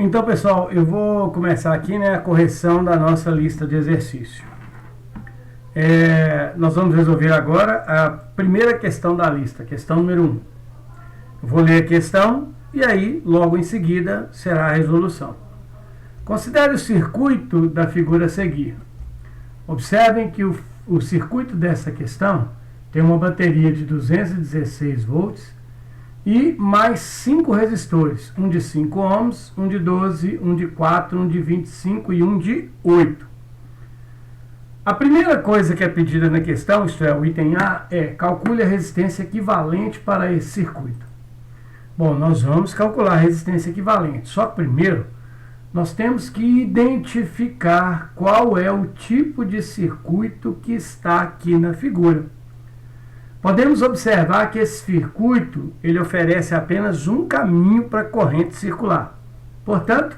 Então, pessoal, eu vou começar aqui, né, a correção da nossa lista de exercício. Nós vamos resolver agora a primeira questão da lista, questão número 1. Eu vou ler a questão e aí, logo em seguida, será a resolução. Considere o circuito da figura a seguir. Observem que o circuito dessa questão tem uma bateria de 216 volts e mais 5 resistores, um de 5 ohms, um de 12, um de 4, um de 25 e um de 8. A primeira coisa que é pedida na questão, isto é, o item A, é calcule a resistência equivalente para esse circuito. Bom, nós vamos calcular a resistência equivalente, só que primeiro nós temos que identificar qual é o tipo de circuito que está aqui na figura. Podemos observar que esse circuito ele oferece apenas um caminho para a corrente circular. Portanto,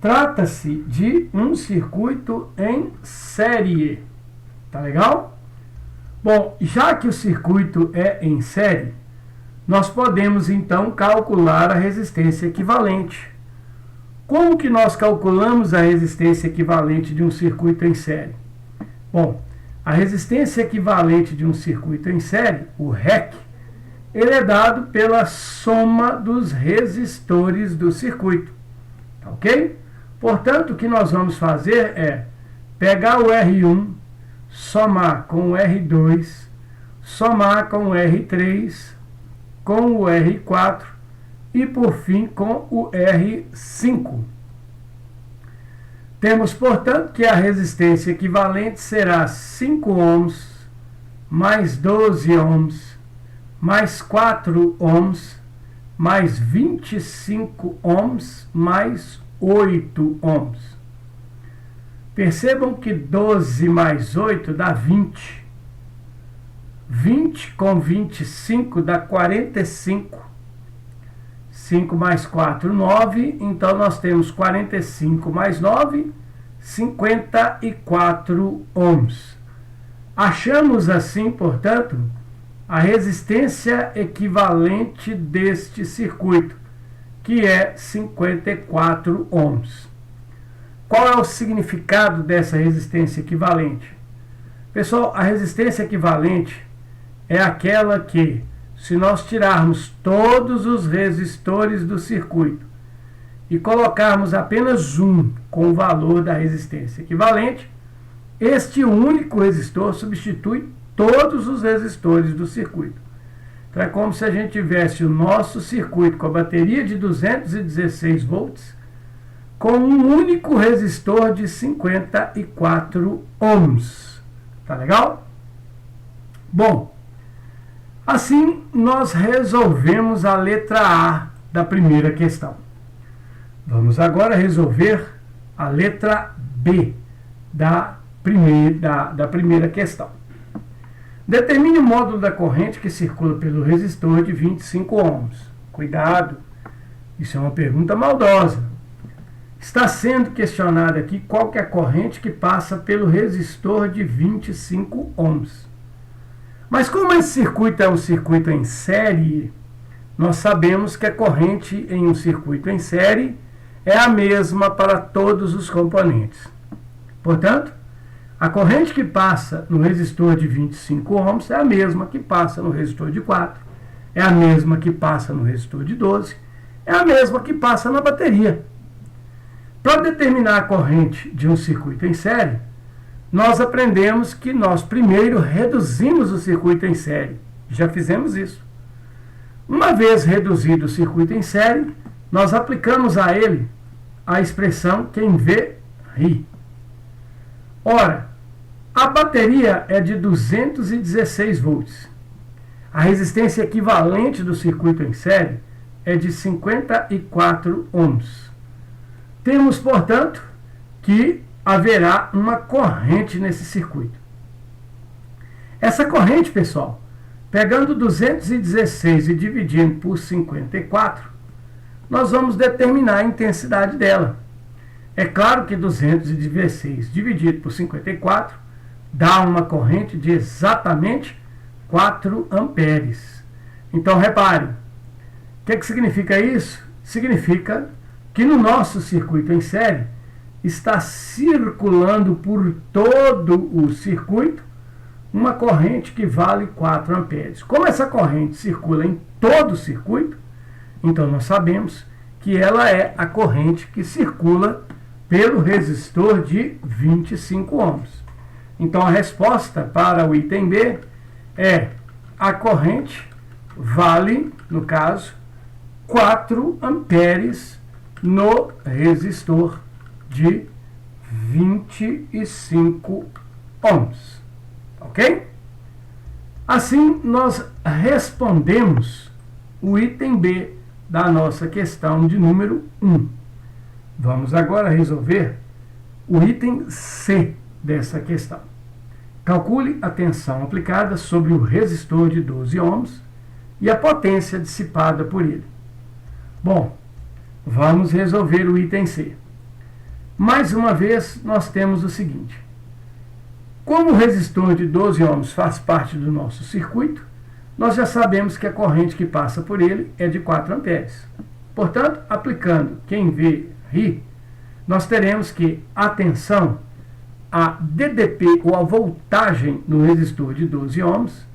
trata-se de um circuito em série. Tá legal? Bom, já que o circuito é em série, nós podemos então calcular a resistência equivalente. Como que nós calculamos a resistência equivalente de um circuito em série? Bom, a resistência equivalente de um circuito em série, o REC, ele é dado pela soma dos resistores do circuito. Tá ok? Portanto, o que nós vamos fazer é pegar o R1, somar com o R2, somar com o R3, com o R4 e, por fim, com o R5. Temos, portanto, que a resistência equivalente será 5 ohms, mais 12 ohms, mais 4 ohms, mais 25 ohms, mais 8 ohms. Percebam que 12 mais 8 dá 20. 20 com 25 dá 45. 5 mais 4, 9. Então, nós temos 45 mais 9, 54 ohms. Achamos assim, portanto, a resistência equivalente deste circuito, que é 54 ohms. Qual é o significado dessa resistência equivalente? Pessoal, a resistência equivalente é aquela que, se nós tirarmos todos os resistores do circuito e colocarmos apenas um com o valor da resistência equivalente, este único resistor substitui todos os resistores do circuito. Então é como se a gente tivesse o nosso circuito com a bateria de 216 volts com um único resistor de 54 ohms. Tá legal? Bom, assim, nós resolvemos a letra A da primeira questão. Vamos agora resolver a letra B da primeira questão. Determine o módulo da corrente que circula pelo resistor de 25 ohms. Cuidado, isso é uma pergunta maldosa. Está sendo questionado aqui qual que é a corrente que passa pelo resistor de 25 ohms. Mas como esse circuito é um circuito em série, nós sabemos que a corrente em um circuito em série é a mesma para todos os componentes. Portanto, a corrente que passa no resistor de 25 ohms é a mesma que passa no resistor de 4, é a mesma que passa no resistor de 12, é a mesma que passa na bateria. Para determinar a corrente de um circuito em série, nós aprendemos que nós primeiro reduzimos o circuito em série. Já fizemos isso. Uma vez reduzido o circuito em série, nós aplicamos a ele a expressão quem vê, ri. Ora, a bateria é de 216 volts. A resistência equivalente do circuito em série é de 54 ohms. Temos, portanto, que haverá uma corrente nesse circuito. Essa corrente, pessoal, pegando 216 e dividindo por 54, nós vamos determinar a intensidade dela. É claro que 216 dividido por 54 dá uma corrente de exatamente 4 amperes. Então, repare, o que significa isso? Significa que no nosso circuito em série está circulando por todo o circuito uma corrente que vale 4 amperes. Como essa corrente circula em todo o circuito, então nós sabemos que ela é a corrente que circula pelo resistor de 25 ohms. Então a resposta para o item B é: a corrente vale, no caso, 4 amperes no resistor de 25 ohms. Ok? Assim, nós respondemos o item B da nossa questão de número 1. Vamos agora resolver o item C dessa questão. Calcule a tensão aplicada sobre o resistor de 12 ohms e a potência dissipada por ele. Bom, vamos resolver o item C. Mais uma vez, nós temos o seguinte. Como o resistor de 12 ohms faz parte do nosso circuito, nós já sabemos que a corrente que passa por ele é de 4 amperes. Portanto, aplicando quem vê ri, nós teremos que a tensão, a DDP, ou a voltagem no resistor de 12 ohms,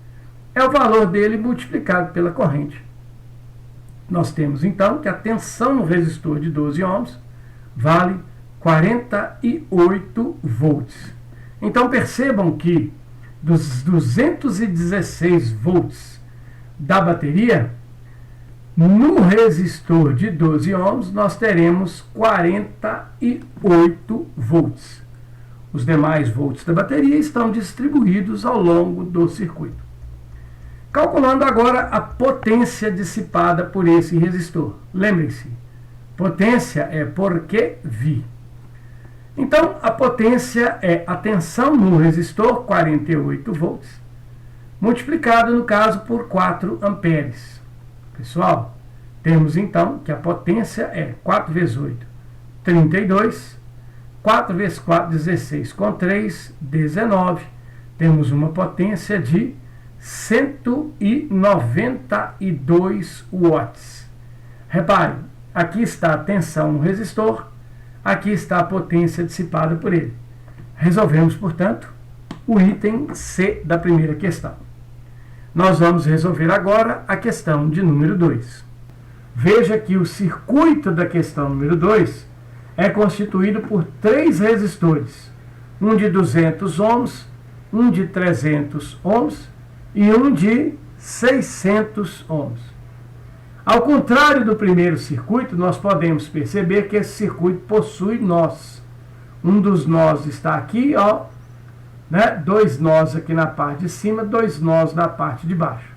é o valor dele multiplicado pela corrente. Nós temos então que a tensão no resistor de 12 ohms vale 48 volts. Então percebam que dos 216 volts da bateria, no resistor de 12 ohms nós teremos 48 volts. Os demais volts da bateria estão distribuídos ao longo do circuito. Calculando agora a potência dissipada por esse resistor. Lembrem-se, potência é porque vi. Então, a potência é a tensão no resistor, 48 volts, multiplicado, no caso, por 4 amperes. Pessoal, temos então que a potência é 4 vezes 8, 32, 4 vezes 4, 16, com 3, 19. Temos uma potência de 192 watts. Reparem, aqui está a tensão no resistor, aqui está a potência dissipada por ele. Resolvemos, portanto, o item C da primeira questão. Nós vamos resolver agora a questão de número 2. Veja que o circuito da questão número 2 é constituído por 3 resistores, um de 200 ohms, um de 300 ohms e um de 600 ohms. Ao contrário do primeiro circuito, nós podemos perceber que esse circuito possui nós. Um dos nós está aqui, ó, né? 2 nós aqui na parte de cima, 2 nós na parte de baixo.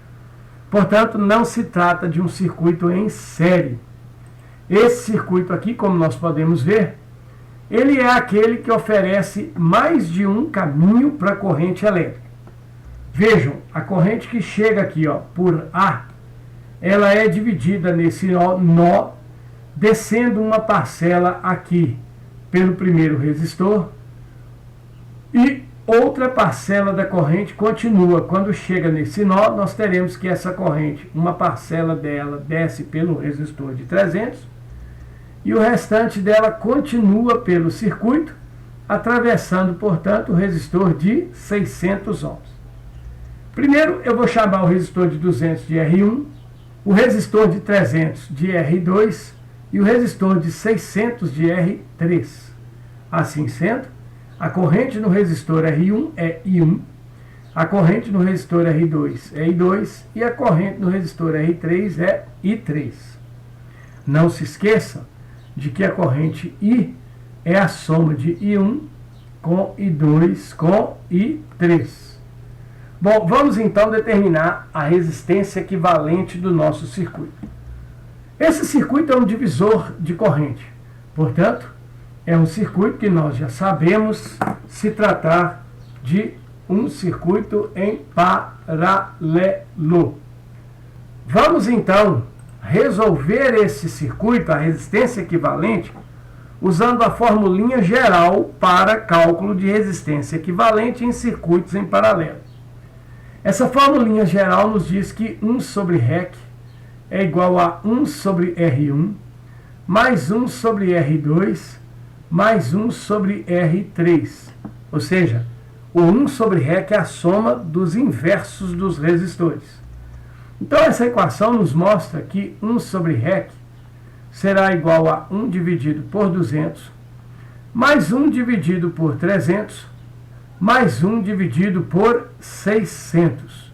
Portanto, não se trata de um circuito em série. Esse circuito aqui, como nós podemos ver, ele é aquele que oferece mais de um caminho para a corrente elétrica. Vejam, a corrente que chega aqui, ó, por A, ela é dividida nesse nó, descendo uma parcela aqui pelo primeiro resistor e outra parcela da corrente continua. Quando chega nesse nó, nós teremos que essa corrente, uma parcela dela desce pelo resistor de 300 e o restante dela continua pelo circuito, atravessando, portanto, o resistor de 600 ohms. Primeiro, eu vou chamar o resistor de 200 de R1, o resistor de 300 de R2 e o resistor de 600 de R3. Assim sendo, a corrente no resistor R1 é I1, a corrente no resistor R2 é I2 e a corrente no resistor R3 é I3. Não se esqueçam de que a corrente I é a soma de I1 com I2 com I3. Bom, vamos então determinar a resistência equivalente do nosso circuito. Esse circuito é um divisor de corrente. Portanto, é um circuito que nós já sabemos se tratar de um circuito em paralelo. Vamos então resolver esse circuito, a resistência equivalente, usando a formulinha geral para cálculo de resistência equivalente em circuitos em paralelo. Essa formulinha geral nos diz que 1 sobre REC é igual a 1 sobre R1 mais 1 sobre R2, mais 1 sobre R3. Ou seja, o 1 sobre REC é a soma dos inversos dos resistores. Então, essa equação nos mostra que 1 sobre REC será igual a 1 dividido por 200, mais 1 dividido por 300, mais 1 dividido por 600.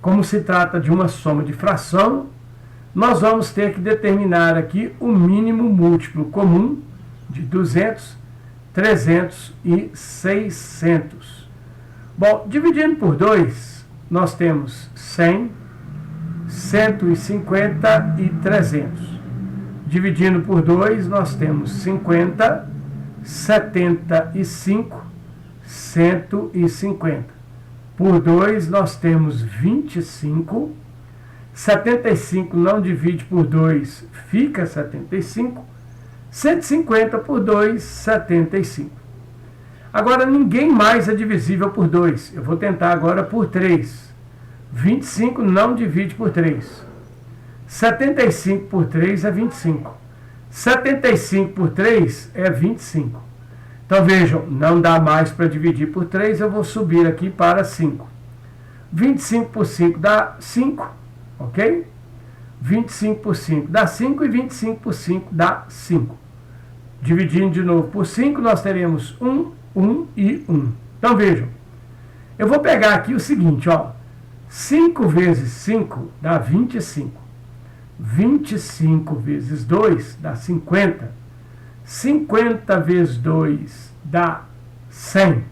Como se trata de uma soma de fração, nós vamos ter que determinar aqui o mínimo múltiplo comum de 200, 300 e 600. Bom, dividindo por 2, nós temos 100, 150 e 300. Dividindo por 2, nós temos 50, 75, 150. Por 2, nós temos 25. 75 não divide por 2, fica 75. 150 por 2, 75. Agora, ninguém mais é divisível por 2. Eu vou tentar agora por 3. 25 não divide por 3. 75 por 3 é 25. 75 por 3 é 25. Então, vejam, não dá mais para dividir por 3, eu vou subir aqui para 5. 25 por 5 dá 5, ok? 25 por 5 dá 5 e 25 por 5 dá 5. Dividindo de novo por 5, nós teremos 1, 1 e 1. Então, vejam, eu vou pegar aqui o seguinte, ó. 5 vezes 5 dá 25. 25 vezes 2 dá 50. 50 vezes 2 dá 100.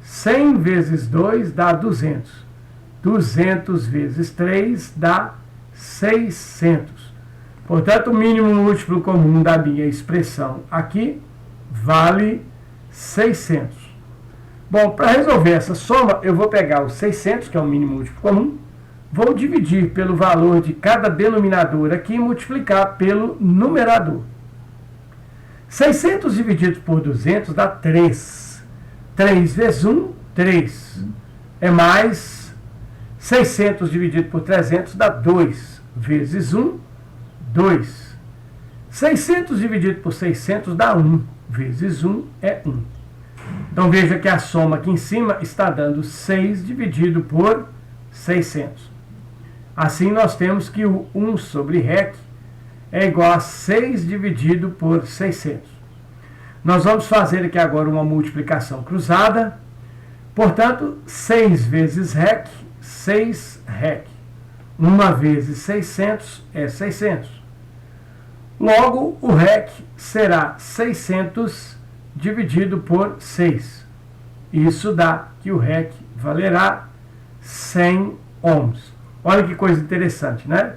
100 vezes 2 dá 200. 200 vezes 3 dá 600. Portanto, o mínimo múltiplo comum da minha expressão aqui vale 600. Bom, para resolver essa soma, eu vou pegar os 600, que é o mínimo múltiplo comum, vou dividir pelo valor de cada denominador aqui e multiplicar pelo numerador. 600 dividido por 200 dá 3. 3 vezes 1, 3. É mais 600 dividido por 300 dá 2. Vezes 1, 2. 600 dividido por 600 dá 1. Vezes 1 é 1. Então, veja que a soma aqui em cima está dando 6 dividido por 600. Assim, nós temos que o 1 sobre REC é igual a 6 dividido por 600. Nós vamos fazer aqui agora uma multiplicação cruzada. Portanto, 6 vezes REC, 6 REC. 1 vezes 600 é 600. Logo, o REC será 600 dividido por 6. Isso dá que o REC valerá 100 ohms. Olha que coisa interessante, né?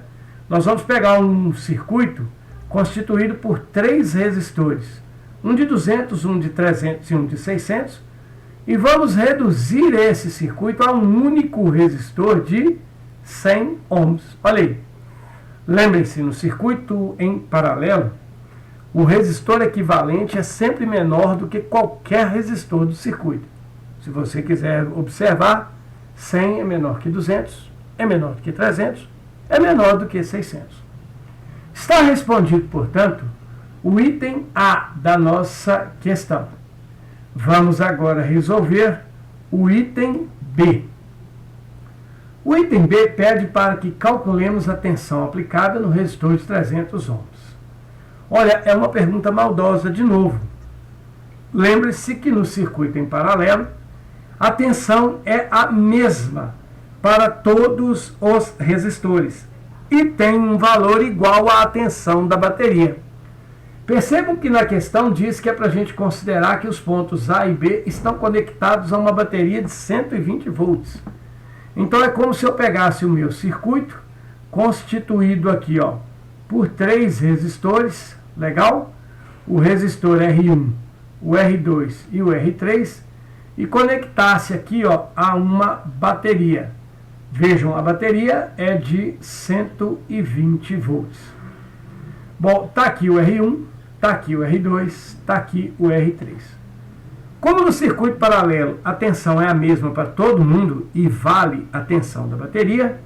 Nós vamos pegar um circuito constituído por 3 resistores. Um de 200, um de 300 e um de 600. E vamos reduzir esse circuito a um único resistor de 100 ohms. Olha aí. Lembrem-se, no circuito em paralelo, o resistor equivalente é sempre menor do que qualquer resistor do circuito. Se você quiser observar, 100 é menor que 200, é menor do que 300, é menor do que 600. Está respondido, portanto, o item A da nossa questão. Vamos agora resolver o item B. O item B pede para que calculemos a tensão aplicada no resistor de 300 ohms. Olha, é uma pergunta maldosa de novo. Lembre-se que no circuito em paralelo, a tensão é a mesma para todos os resistores e tem um valor igual à tensão da bateria. Percebam que na questão diz que é para a gente considerar que os pontos A e B estão conectados a uma bateria de 120 volts. Então é como se eu pegasse o meu circuito, constituído aqui ó, por 3 resistores, legal? O resistor R1, o R2 e o R3, e conectasse aqui ó, a uma bateria. Vejam, a bateria é de 120 volts. Bom, está aqui o R1, está aqui o R2, está aqui o R3. Como no circuito paralelo a tensão é a mesma para todo mundo e vale a tensão da bateria,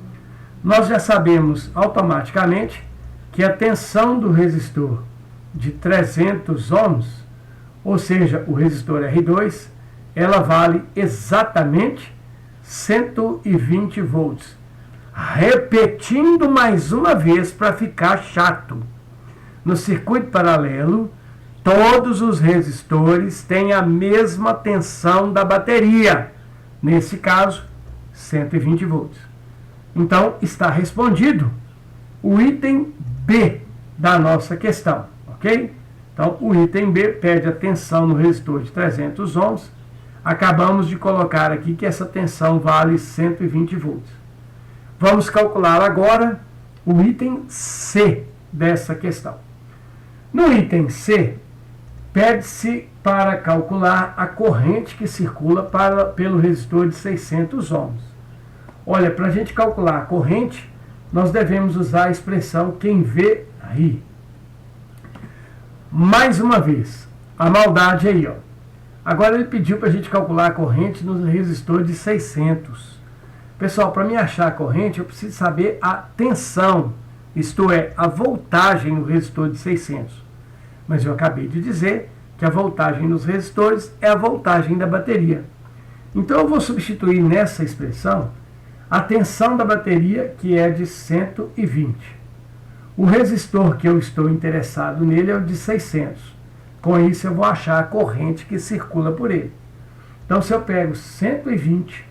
nós já sabemos automaticamente que a tensão do resistor de 300 ohms, ou seja, o resistor R2, ela vale exatamente 120 volts. Repetindo mais uma vez para ficar chato. No circuito paralelo, todos os resistores têm a mesma tensão da bateria. Nesse caso, 120 volts. Então, está respondido o item B da nossa questão, ok? Então, o item B pede a tensão no resistor de 300 ohms. Acabamos de colocar aqui que essa tensão vale 120 volts. Vamos calcular agora o item C dessa questão. No item C, pede-se para calcular a corrente que circula pelo resistor de 600 ohms. Olha, para a gente calcular a corrente, nós devemos usar a expressão quem vê, ri. Mais uma vez, a maldade aí, ó. Agora ele pediu para a gente calcular a corrente no resistor de 600. Pessoal, para me achar a corrente, eu preciso saber a tensão, isto é, a voltagem no resistor de 600. Mas eu acabei de dizer que a voltagem nos resistores é a voltagem da bateria. Então eu vou substituir nessa expressão a tensão da bateria, que é de 120. O resistor que eu estou interessado nele é o de 600. Com isso eu vou achar a corrente que circula por ele. Então se eu pego 120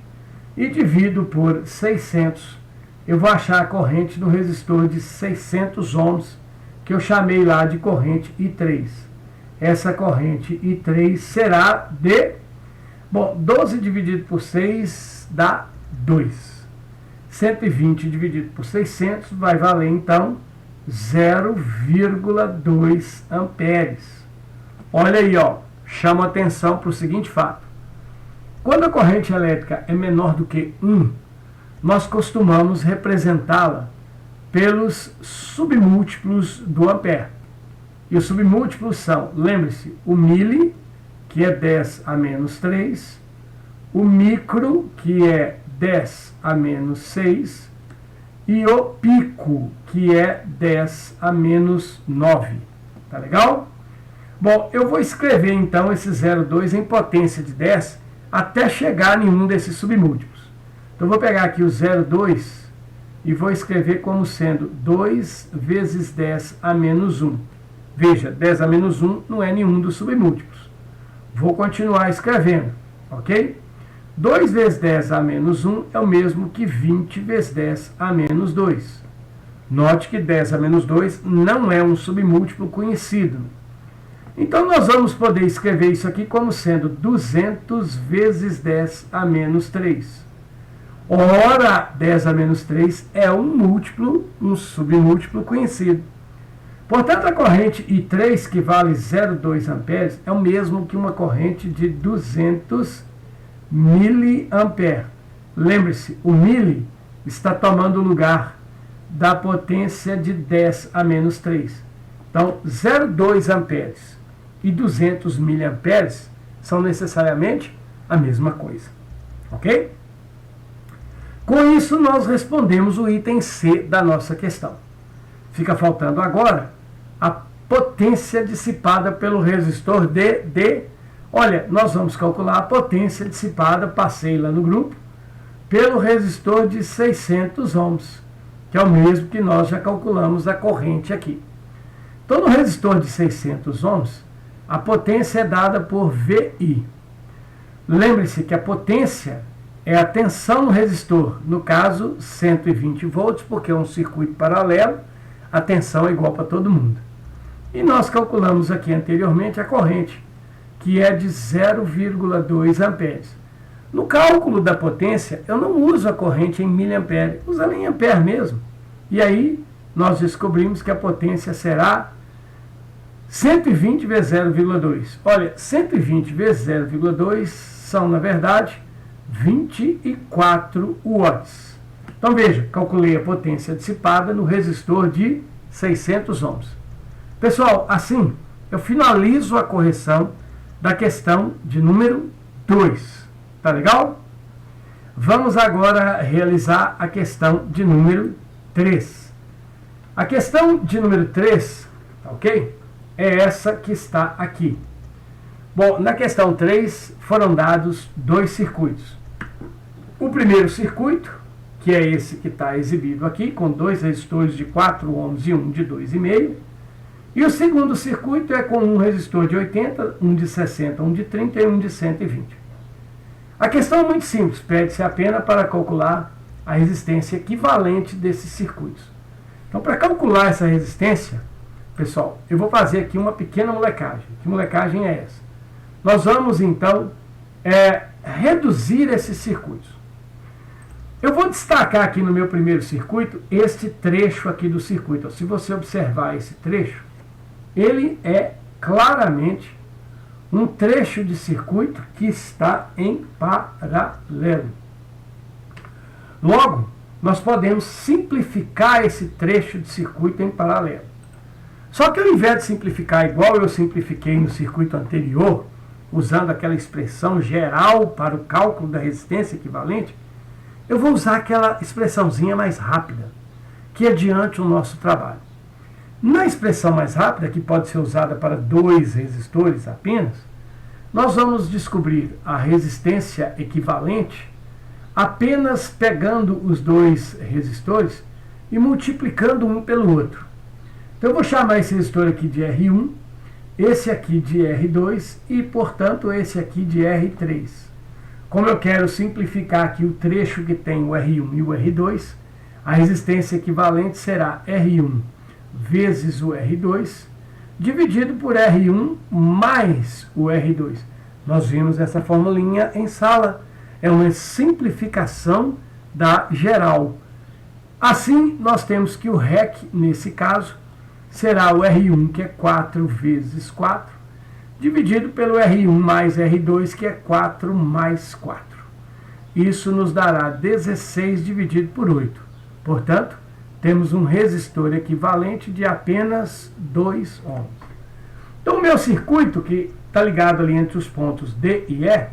e divido por 600, eu vou achar a corrente do resistor de 600 ohms, que eu chamei lá de corrente I3. Essa corrente I3 será de, 12 dividido por 6 dá 2. 120 dividido por 600 vai valer, então, 0,2 amperes. Olha aí, ó, chama atenção para o seguinte fato. Quando a corrente elétrica é menor do que 1, nós costumamos representá-la pelos submúltiplos do ampere. E os submúltiplos são, lembre-se, o mili, que é 10 a menos 3, o micro, que é 10 a menos 6, e o pico, que é 10 a menos 9. Tá legal? Bom, eu vou escrever então esse 0,2 em potência de 10 até chegar em um desses submúltiplos. Então eu vou pegar aqui o 0,2 e vou escrever como sendo 2 vezes 10 a menos 1. Veja, 10 a menos 1 não é nenhum dos submúltiplos. Vou continuar escrevendo, ok? 2 vezes 10 a menos 1 é o mesmo que 20 vezes 10 a menos 2. Note que 10 a menos 2 não é um submúltiplo conhecido. Então, nós vamos poder escrever isso aqui como sendo 200 vezes 10 a menos 3. Ora, 10 a menos 3 é um múltiplo, um submúltiplo conhecido. Portanto, a corrente I3, que vale 0,2 amperes, é o mesmo que uma corrente de 200 miliamperes. Lembre-se, o mili está tomando o lugar da potência de 10 a menos 3. Então, 0,2 amperes e 200 miliamperes são necessariamente a mesma coisa. Ok? Com isso, nós respondemos o item C da nossa questão. Fica faltando agora a potência dissipada pelo resistor D. Olha, nós vamos calcular a potência dissipada, passei lá no grupo, pelo resistor de 600 ohms, que é o mesmo que nós já calculamos a corrente aqui. Então, no resistor de 600 ohms, a potência é dada por VI. Lembre-se que a potência é a tensão no resistor, no caso 120 volts, porque é um circuito paralelo, a tensão é igual para todo mundo. E nós calculamos aqui anteriormente a corrente, que é de 0,2 amperes. No cálculo da potência, eu não uso a corrente em miliampere, uso ela em ampere mesmo. E aí, nós descobrimos que a potência será 120 vezes 0,2. Olha, 120 vezes 0,2 são, na verdade, 24 watts. Então, veja, calculei a potência dissipada no resistor de 600 ohms. Pessoal, assim, eu finalizo a correção da questão de número 2. Tá legal? Vamos agora realizar a questão de número 3. A questão de número 3, tá ok? é essa que está aqui. Bom, na questão 3 foram dados dois circuitos. O primeiro circuito, que é esse que está exibido aqui, com dois resistores de 4 ohms e um de 2,5. E o segundo circuito é com um resistor de 80, um de 60, um de 30 e um de 120. A questão é muito simples, pede-se apenas para calcular a resistência equivalente desses circuitos. Então, para calcular essa resistência, pessoal, eu vou fazer aqui uma pequena molecagem. Que molecagem é essa? Nós vamos, então, reduzir esses circuitos. Eu vou destacar aqui no meu primeiro circuito este trecho aqui do circuito. Se você observar esse trecho, ele é claramente um trecho de circuito que está em paralelo. Logo, nós podemos simplificar esse trecho de circuito em paralelo. Só que ao invés de simplificar igual eu simplifiquei no circuito anterior, usando aquela expressão geral para o cálculo da resistência equivalente, eu vou usar aquela expressãozinha mais rápida, que adiante o nosso trabalho. Na expressão mais rápida, que pode ser usada para dois resistores apenas, nós vamos descobrir a resistência equivalente apenas pegando os dois resistores e multiplicando um pelo outro. Então eu vou chamar esse resistor aqui de R1, esse aqui de R2 e, portanto, esse aqui de R3. Como eu quero simplificar aqui o trecho que tem o R1 e o R2, a resistência equivalente será R1 vezes o R2, dividido por R1 mais o R2. Nós vimos essa formulinha em sala. É uma simplificação da geral. Assim, nós temos que o REC, nesse caso, será o R1, que é 4 vezes 4, dividido pelo R1 mais R2, que é 4 mais 4. Isso nos dará 16 dividido por 8. Portanto, temos um resistor equivalente de apenas 2 ohms. Então, o meu circuito, que está ligado ali entre os pontos D e E,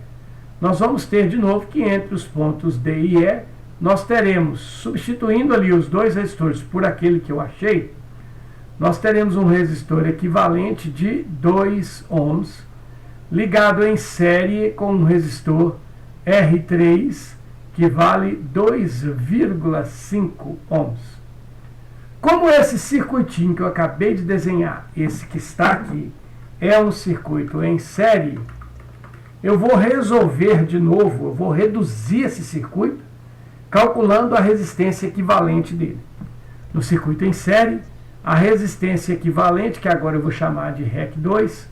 nós vamos ter de novo que entre os pontos D e E, nós teremos, substituindo ali os dois resistores por aquele que eu achei, nós teremos um resistor equivalente de 2 ohms, ligado em série com um resistor R3, que vale 2,5 ohms. Como esse circuitinho que eu acabei de desenhar, esse que está aqui, é um circuito em série, eu vou resolver de novo, eu vou reduzir esse circuito, calculando a resistência equivalente dele. No circuito em série, a resistência equivalente, que agora eu vou chamar de REC2,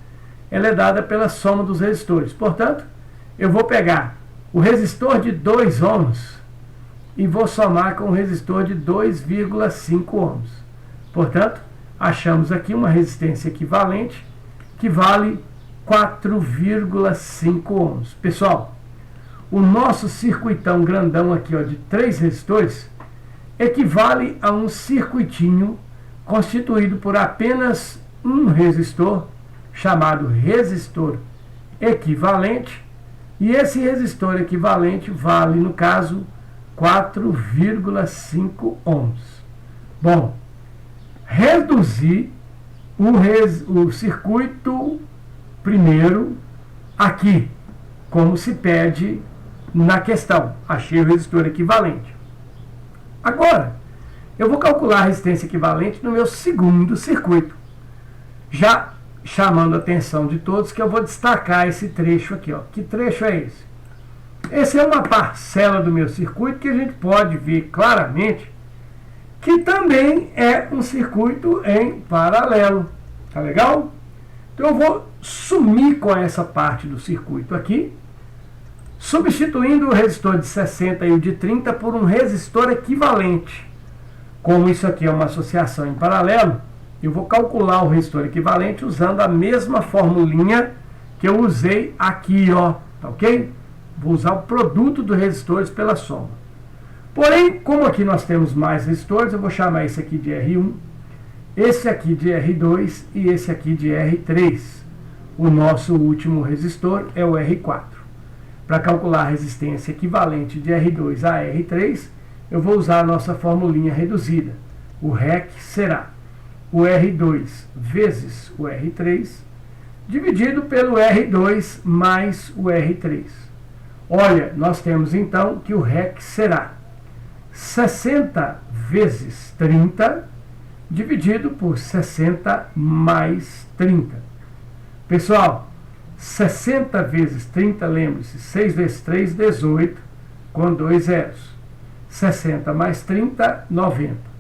ela é dada pela soma dos resistores. Portanto, eu vou pegar o resistor de 2 ohms e vou somar com o resistor de 2,5 ohms. Portanto, achamos aqui uma resistência equivalente que vale 4,5 ohms. Pessoal, o nosso circuitão grandão aqui, ó, de 3 resistores equivale a um circuitinho constituído por apenas um resistor, chamado resistor equivalente, e esse resistor equivalente vale, no caso, 4,5 ohms. Bom, reduzir o circuito primeiro aqui, como se pede na questão. Achei o resistor equivalente. Agora, eu vou calcular a resistência equivalente no meu segundo circuito. Já chamando a atenção de todos que eu vou destacar esse trecho aqui. Ó. Que trecho é esse? Esse é uma parcela do meu circuito que a gente pode ver claramente que também é um circuito em paralelo. Tá legal? Então eu vou sumir com essa parte do circuito aqui, substituindo o resistor de 60 e o de 30 por um resistor equivalente. Como isso aqui é uma associação em paralelo, eu vou calcular o resistor equivalente usando a mesma formulinha que eu usei aqui, ó, tá ok? Vou usar o produto dos resistores pela soma. Porém, como aqui nós temos mais resistores, eu vou chamar esse aqui de R1, esse aqui de R2 e esse aqui de R3. O nosso último resistor é o R4. Para calcular a resistência equivalente de R2 a R3, eu vou usar a nossa formulinha reduzida. O REC será o R2 vezes o R3, dividido pelo R2 mais o R3. Olha, nós temos então que o REC será 60 vezes 30, dividido por 60 mais 30. Pessoal, 60 vezes 30, lembre-se, 6 vezes 3, 18, com 2 zeros. 60 mais 30, 90.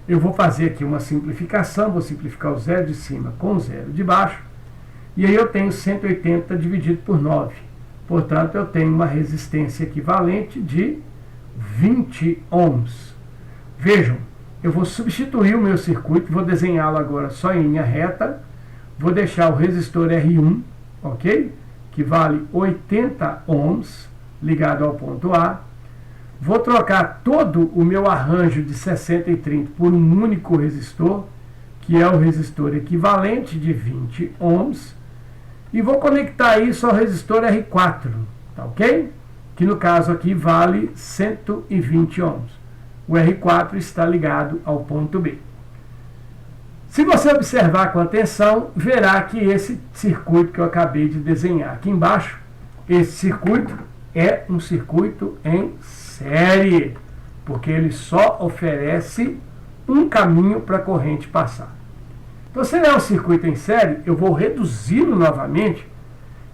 Eu vou fazer aqui uma simplificação, vou simplificar o zero de cima com o zero de baixo, e aí eu tenho 180 dividido por 9. Portanto, eu tenho uma resistência equivalente de 20 ohms. Vejam, eu vou substituir o meu circuito, vou desenhá-lo agora só em linha reta, vou deixar o resistor R1, ok? Que vale 80 ohms, ligado ao ponto A. Vou trocar todo o meu arranjo de 60 e 30 por um único resistor, que é o resistor equivalente de 20 ohms, e vou conectar isso ao resistor R4, tá ok? Que no caso aqui vale 120 ohms. O R4 está ligado ao ponto B. Se você observar com atenção, verá que esse circuito que eu acabei de desenhar aqui embaixo, esse circuito é um circuito em série, porque ele só oferece um caminho para a corrente passar. Então, se ele é um circuito em série, eu vou reduzi-lo novamente,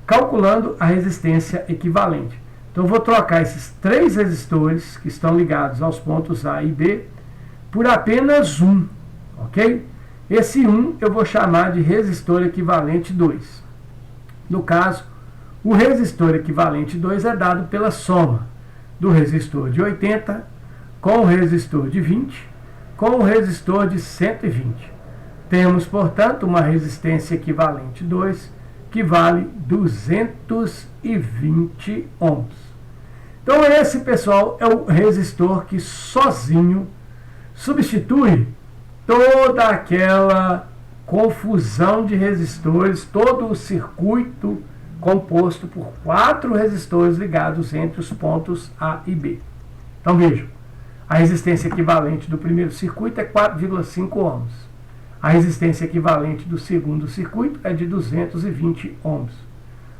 calculando a resistência equivalente. Então, eu vou trocar esses 3 resistores que estão ligados aos pontos A e B por apenas um, ok? Esse 1 eu vou chamar de resistor equivalente 2. No caso, o resistor equivalente 2 é dado pela soma do resistor de 80 com o resistor de 20 com o resistor de 120. Temos, portanto, uma resistência equivalente 2 que vale 220 ohms. Então, esse, pessoal, é o resistor que sozinho substitui toda aquela confusão de resistores, todo o circuito composto por 4 resistores ligados entre os pontos A e B. Então, vejam, a resistência equivalente do primeiro circuito é 4,5 ohms. A resistência equivalente do segundo circuito é de 220 ohms.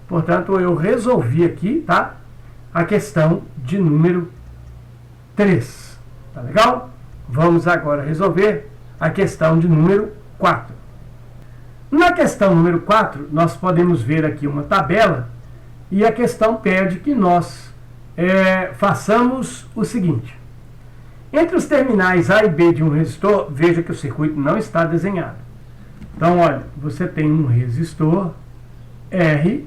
Portanto, eu resolvi aqui, tá, a questão de número 3. Tá legal? Vamos agora resolver a questão de número 4. Na questão número 4, nós podemos ver aqui uma tabela e a questão pede que nós façamos o seguinte. Entre os terminais A e B de um resistor, veja que o circuito não está desenhado. Então, olha, você tem um resistor R,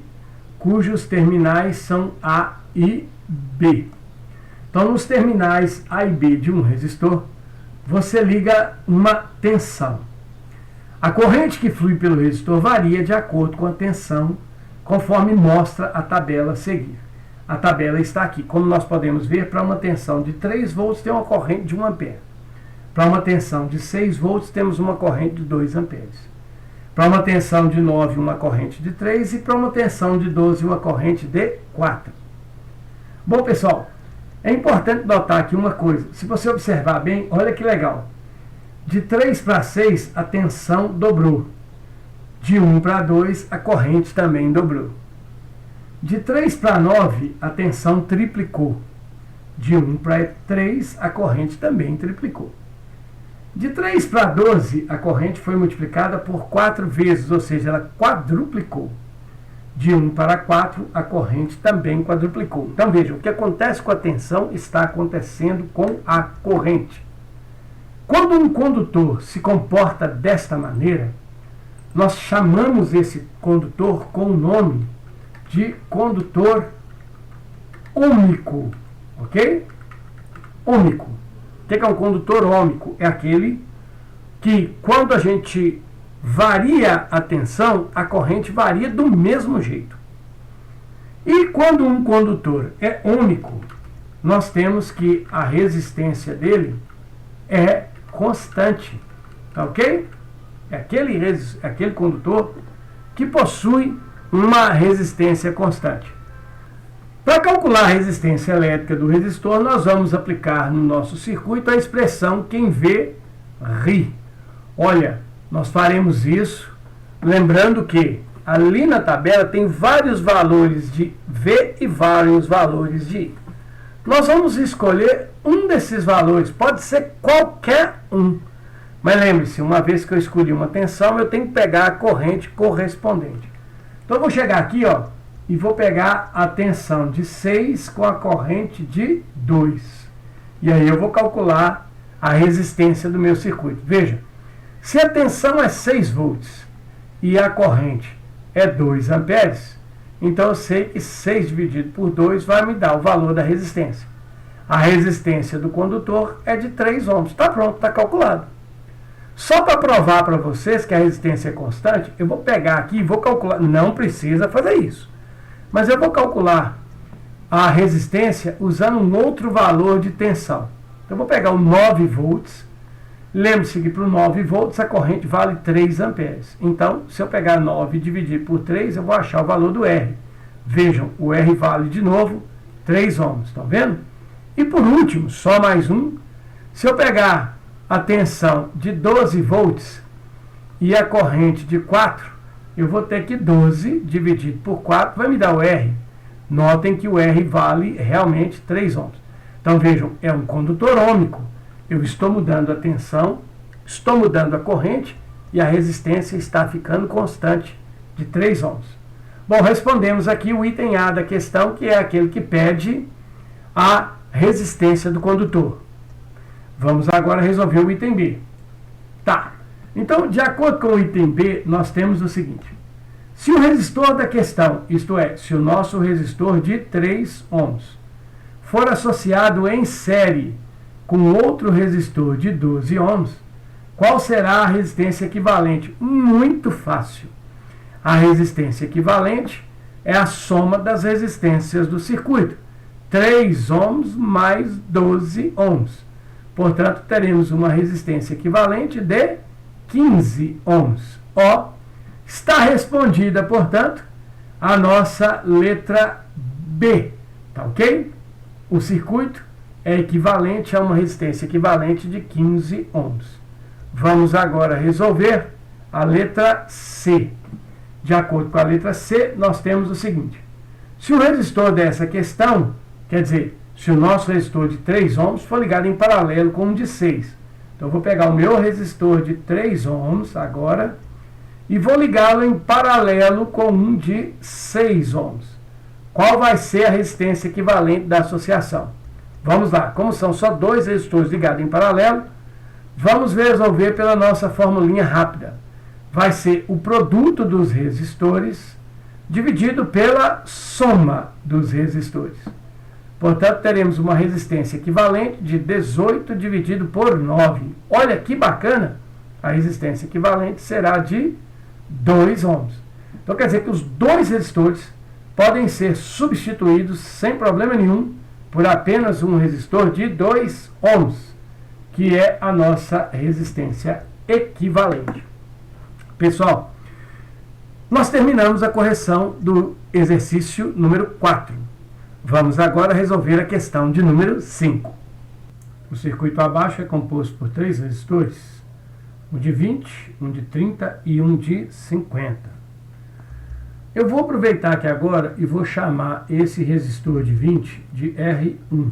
cujos terminais são A e B. Então, nos terminais A e B de um resistor, você liga uma tensão. A corrente que flui pelo resistor varia de acordo com a tensão, conforme mostra a tabela a seguir. A tabela está aqui. Como nós podemos ver, para uma tensão de 3 volts tem uma corrente de 1 ampere. Para uma tensão de 6 volts temos uma corrente de 2 amperes. Para uma tensão de 9, uma corrente de 3 e para uma tensão de 12, uma corrente de 4. Bom, pessoal, é importante notar aqui uma coisa. Se você observar bem, olha que legal. De 3 para 6, a tensão dobrou. De 1 para 2, a corrente também dobrou. De 3 para 9, a tensão triplicou. De 1 para 3, a corrente também triplicou. De 3 para 12, a corrente foi multiplicada por 4 vezes, ou seja, ela quadruplicou. De 1 para 4, a corrente também quadruplicou. Então vejam, o que acontece com a tensão está acontecendo com a corrente. Quando um condutor se comporta desta maneira, nós chamamos esse condutor com o nome de condutor ômico, ok? Ômico. O que é um condutor ômico? É aquele que, quando a gente varia a tensão, a corrente varia do mesmo jeito. E quando um condutor é ômico, nós temos que a resistência dele é constante, tá ok? É aquele condutor que possui uma resistência constante. Para calcular a resistência elétrica do resistor, nós vamos aplicar no nosso circuito a expressão quem vê, ri. Olha, Nós faremos isso, lembrando que ali na tabela tem vários valores de V e vários valores de I. Nós vamos escolher um desses valores, pode ser qualquer um. Mas lembre-se, uma vez que eu escolhi uma tensão, eu tenho que pegar a corrente correspondente. Então eu vou chegar aqui, ó, e vou pegar a tensão de 6 com a corrente de 2. E aí eu vou calcular a resistência do meu circuito. Veja, se a tensão é 6 volts e a corrente é 2 amperes, então eu sei que 6 dividido por 2 vai me dar o valor da resistência. A resistência do condutor é de 3 ohms. Está pronto, está calculado. Só para provar para vocês que a resistência é constante, eu vou pegar aqui e vou calcular. Não precisa fazer isso. Mas eu vou calcular a resistência usando um outro valor de tensão. Então eu vou pegar o 9 volts. Lembre-se que para o 9 volts a corrente vale 3 amperes. Então, se eu pegar 9 e dividir por 3, eu vou achar o valor do R. Vejam, o R vale de novo 3 ohms. Estão vendo? E por último, só mais um. Se eu pegar a tensão de 12 volts e a corrente de 4, eu vou ter que 12 dividido por 4 vai me dar o R. Notem que o R vale realmente 3 ohms. Então vejam, é um condutor ômico. Eu estou mudando a tensão, estou mudando a corrente e a resistência está ficando constante de 3 ohms. Bom, respondemos aqui o item A da questão, que é aquele que pede a resistência do condutor. Vamos agora resolver o item B. Tá. Então, de acordo com o item B, nós temos o seguinte. Se o resistor da questão, isto é, se o nosso resistor de 3 ohms, for associado em série com outro resistor de 12 ohms, qual será a resistência equivalente? Muito fácil. A resistência equivalente é a soma das resistências do circuito. 3 ohms mais 12 ohms. Portanto, teremos uma resistência equivalente de 15 ohms. Ó, está respondida, portanto, a nossa letra B. Tá ok? O circuito é equivalente a uma resistência equivalente de 15 ohms. Vamos agora resolver a letra C. De acordo com a letra C, nós temos o seguinte. Se o resistor dessa questão, quer dizer, se o nosso resistor de 3 ohms for ligado em paralelo com um de 6. Então, eu vou pegar o meu resistor de 3 ohms agora e vou ligá-lo em paralelo com um de 6 ohms. Qual vai ser a resistência equivalente da associação? Vamos lá. Como são só dois resistores ligados em paralelo, vamos resolver pela nossa formulinha rápida. Vai ser o produto dos resistores dividido pela soma dos resistores. Portanto, teremos uma resistência equivalente de 18 dividido por 9. Olha que bacana! A resistência equivalente será de 2 ohms. Então, quer dizer que os dois resistores podem ser substituídos sem problema nenhum por apenas um resistor de 2 ohms, que é a nossa resistência equivalente. Pessoal, nós terminamos a correção do exercício número 4. Vamos agora resolver a questão de número 5. O circuito abaixo é composto por 3 resistores, um de 20, um de 30 e um de 50. Eu vou aproveitar aqui agora e vou chamar esse resistor de 20 de R1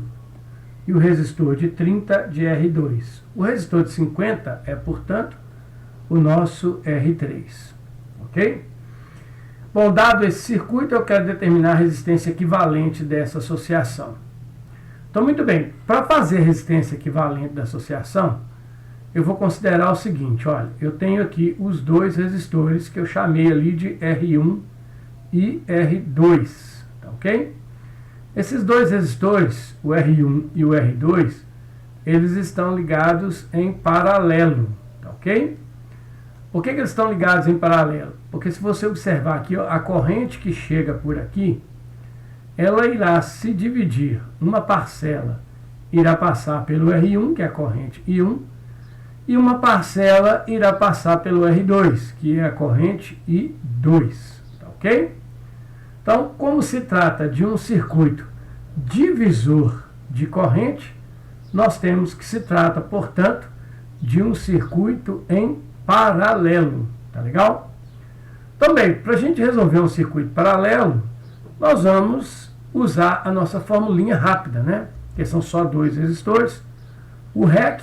e o resistor de 30 de R2. O resistor de 50 é, portanto, o nosso R3. Ok? Bom, dado esse circuito, eu quero determinar a resistência equivalente dessa associação. Então, muito bem, para fazer a resistência equivalente da associação, eu vou considerar o seguinte, olha, eu tenho aqui os dois resistores que eu chamei ali de R1 e R2, tá ok? Esses dois resistores, o R1 e o R2, eles estão ligados em paralelo, tá ok? Por que eles estão ligados em paralelo? Porque se você observar aqui, ó, a corrente que chega por aqui, ela irá se dividir. Uma parcela irá passar pelo R1, que é a corrente I1, e uma parcela irá passar pelo R2, que é a corrente I2. Tá ok? Então, como se trata de um circuito divisor de corrente, nós temos que se trata, portanto, de um circuito em paralelo, tá legal? Também, para a gente resolver um circuito paralelo, nós vamos usar a nossa formulinha rápida, né? Que são só dois resistores. O REC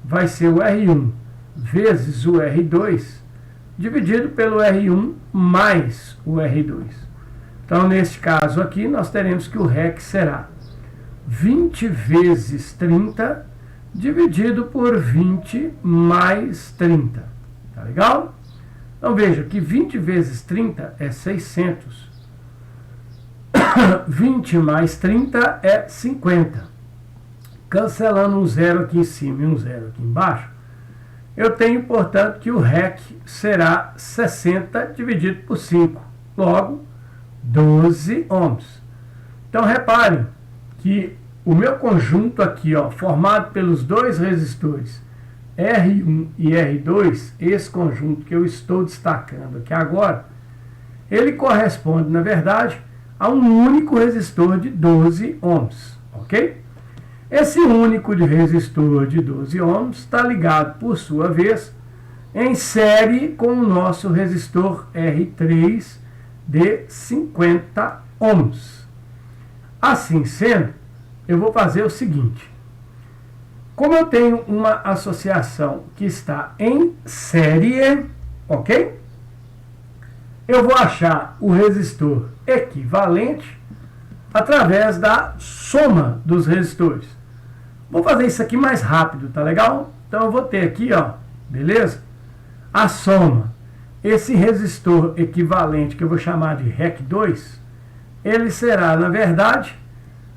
vai ser o R1 vezes o R2, dividido pelo R1 mais o R2. Então, neste caso aqui, nós teremos que o REC será 20 vezes 30, dividido por 20 mais 30. Tá legal? Então, veja que 20 vezes 30 é 600. 20 mais 30 é 50. Cancelando um zero aqui em cima e um zero aqui embaixo, eu tenho, portanto, que o REC será 60 dividido por 5. Logo, 12 ohms. Então, reparem que o meu conjunto aqui, ó, formado pelos dois resistores R1 e R2, esse conjunto que eu estou destacando aqui agora, ele corresponde, na verdade, a um único resistor de 12 ohms, ok? Esse único resistor de 12 ohms está ligado, por sua vez, em série com o nosso resistor R3 de 50 ohms. Assim sendo, eu vou fazer o seguinte. Como eu tenho uma associação que está em série, ok? Eu vou achar o resistor equivalente através da soma dos resistores. Vou fazer isso aqui mais rápido, tá legal? Então eu vou ter aqui, ó, beleza? A soma. Esse resistor equivalente, que eu vou chamar de REC2, ele será, na verdade,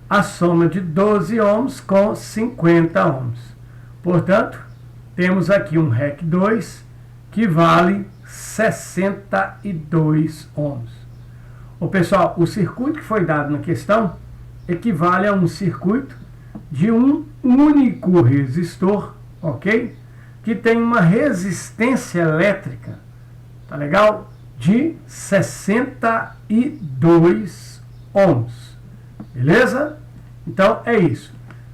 a soma de 12 ohms com 50 ohms. Portanto, temos aqui um REC2 que vale 62 ohms. Ô, pessoal, o circuito que foi dado na questão equivale a um circuito de um único resistor, ok? Que tem uma resistência elétrica, tá legal? De 62 ohms, beleza? Então é isso.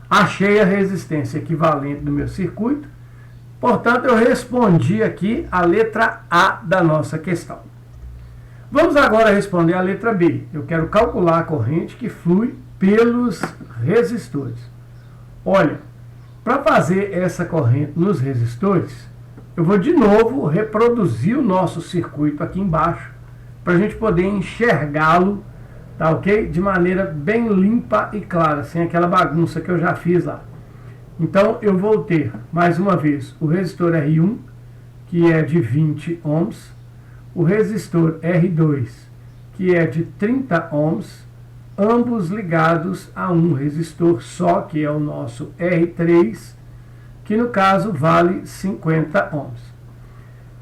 Achei a resistência equivalente do meu circuito, portanto eu respondi aqui a letra A da nossa questão. Vamos agora responder a letra B. Eu quero calcular a corrente que flui pelos resistores. Olha, para fazer essa corrente nos resistores, eu vou de novo reproduzir o nosso circuito aqui embaixo, para a gente poder enxergá-lo, tá ok? De maneira bem limpa e clara, sem aquela bagunça que eu já fiz lá. Então, eu vou ter, mais uma vez, o resistor R1, que é de 20 ohms, o resistor R2, que é de 30 ohms, ambos ligados a um resistor só, que é o nosso R3, que no caso vale 50 ohms.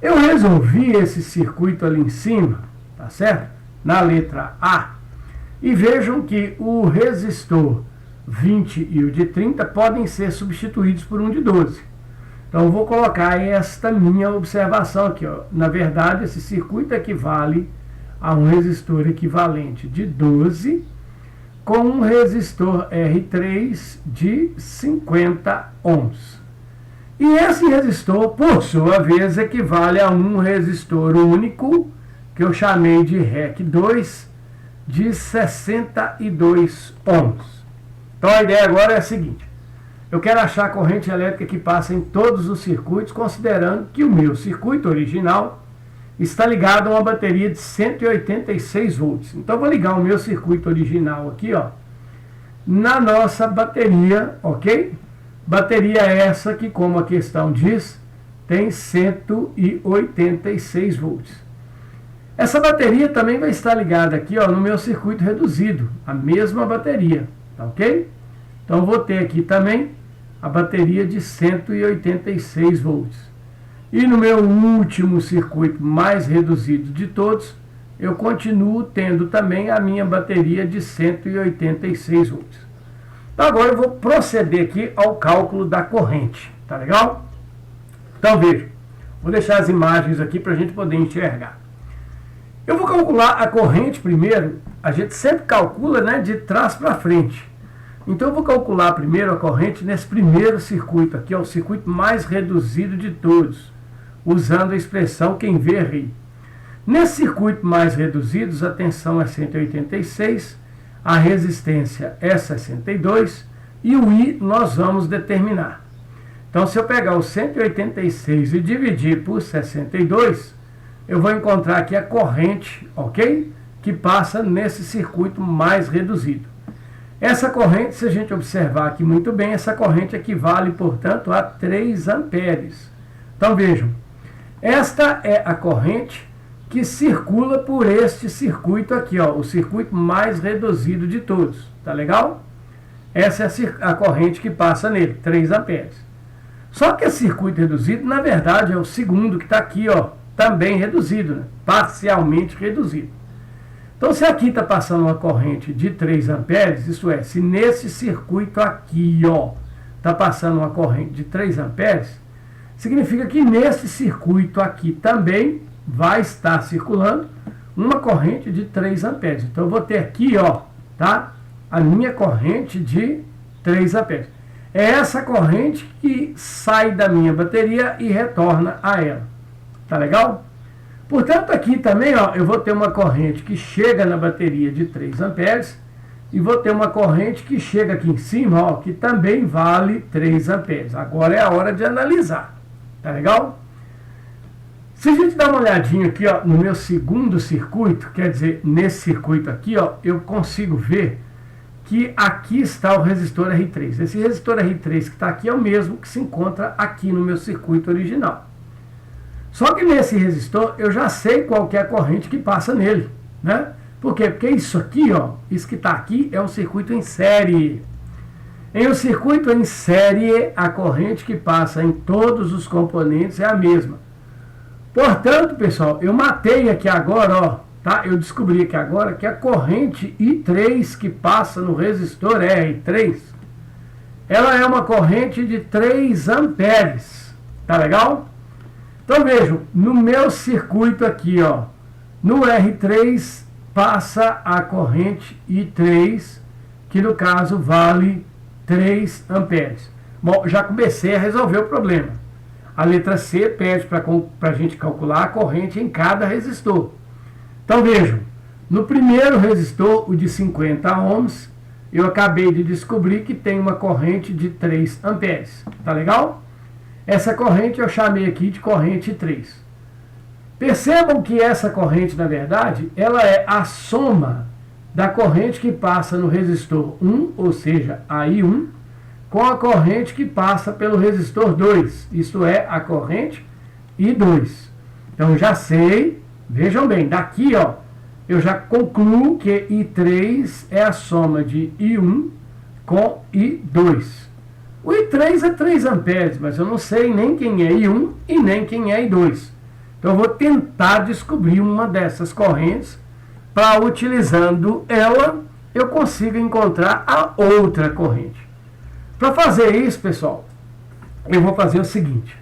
Eu resolvi esse circuito ali em cima, tá certo? Na letra A, e vejam que o resistor 20 e o de 30 podem ser substituídos por um de 12. Então eu vou colocar esta minha observação aqui, ó. Na verdade, esse circuito equivale a um resistor equivalente de 12 com um resistor R3 de 50 ohms. E esse resistor, por sua vez, equivale a um resistor único, que eu chamei de REC2, de 62 ohms. Então a ideia agora é a seguinte. Eu quero achar a corrente elétrica que passa em todos os circuitos, considerando que o meu circuito original está ligado a uma bateria de 186 volts. Então, eu vou ligar o meu circuito original aqui, ó, na nossa bateria, ok? Bateria essa que, como a questão diz, tem 186 volts. Essa bateria também vai estar ligada aqui, ó, no meu circuito reduzido, a mesma bateria, tá ok? Então, eu vou ter aqui também a bateria de 186 volts. E no meu último circuito mais reduzido de todos, eu continuo tendo também a minha bateria de 186 volts. Então agora eu vou proceder aqui ao cálculo da corrente, tá legal? Então veja, vou deixar as imagens aqui para a gente poder enxergar. Eu vou calcular a corrente primeiro, a gente sempre calcula, né, de trás para frente. Então eu vou calcular primeiro a corrente nesse primeiro circuito aqui, é o circuito mais reduzido de todos. usando a expressão quem vê ri. Nesse circuito mais reduzidos, a tensão é 186, a resistência é 62 e o I nós vamos determinar. Então, se eu pegar o 186 e dividir por 62, eu vou encontrar aqui a corrente, ok? Que passa nesse circuito mais reduzido. Essa corrente, se a gente observar aqui muito bem, essa corrente equivale, portanto, a 3 amperes. Então, vejam, esta é a corrente que circula por este circuito aqui, ó, o circuito mais reduzido de todos. Tá legal? Essa é a corrente que passa nele, 3 amperes. Só que esse circuito reduzido, na verdade, é o segundo que está aqui, ó, também reduzido, né? Parcialmente reduzido. Então, se aqui está passando uma corrente de 3 amperes, isso é, se nesse circuito aqui, ó, está passando uma corrente de 3 amperes, significa que nesse circuito aqui também vai estar circulando uma corrente de 3 amperes. Então, eu vou ter aqui, ó, tá, a minha corrente de 3 amperes. É essa corrente que sai da minha bateria e retorna a ela. Tá legal? Portanto, aqui também, ó, eu vou ter uma corrente que chega na bateria de 3 amperes e vou ter uma corrente que chega aqui em cima, ó, que também vale 3 amperes. Agora é a hora de analisar. Tá legal? Se a gente dá uma olhadinha aqui, ó, no meu segundo circuito, quer dizer, nesse circuito aqui, ó, eu consigo ver que aqui está o resistor R3. Esse resistor R3 que está aqui é o mesmo que se encontra aqui no meu circuito original. Só que nesse resistor eu já sei qual que é a corrente que passa nele, né? Por quê? Porque isso aqui, ó, isso que está aqui é um circuito em série. Em um circuito em série, a corrente que passa em todos os componentes é a mesma. Portanto, pessoal, eu matei aqui agora, ó, tá? Eu descobri aqui agora que a corrente I3 que passa no resistor R3, ela é uma corrente de 3 amperes. Tá legal? Então vejam, no meu circuito aqui, ó, no R3 passa a corrente I3, que no caso vale 3 amperes. Bom, já comecei a resolver o problema. A letra C pede para a gente calcular a corrente em cada resistor. Então vejam, no primeiro resistor, o de 50 ohms, eu acabei de descobrir que tem uma corrente de 3 amperes. Tá legal? Essa corrente eu chamei aqui de corrente 3. Percebam que essa corrente, na verdade, ela é a soma da corrente que passa no resistor 1, ou seja, a I1, com a corrente que passa pelo resistor 2, isto é, a corrente I2. Então, já sei, vejam bem, daqui, ó, eu já concluo que I3 é a soma de I1 com I2. O I3 é 3 amperes, mas eu não sei nem quem é I1 e nem quem é I2. Então eu vou tentar descobrir uma dessas correntes para, utilizando ela, eu consiga encontrar a outra corrente. Para fazer isso, pessoal, eu vou fazer o seguinte.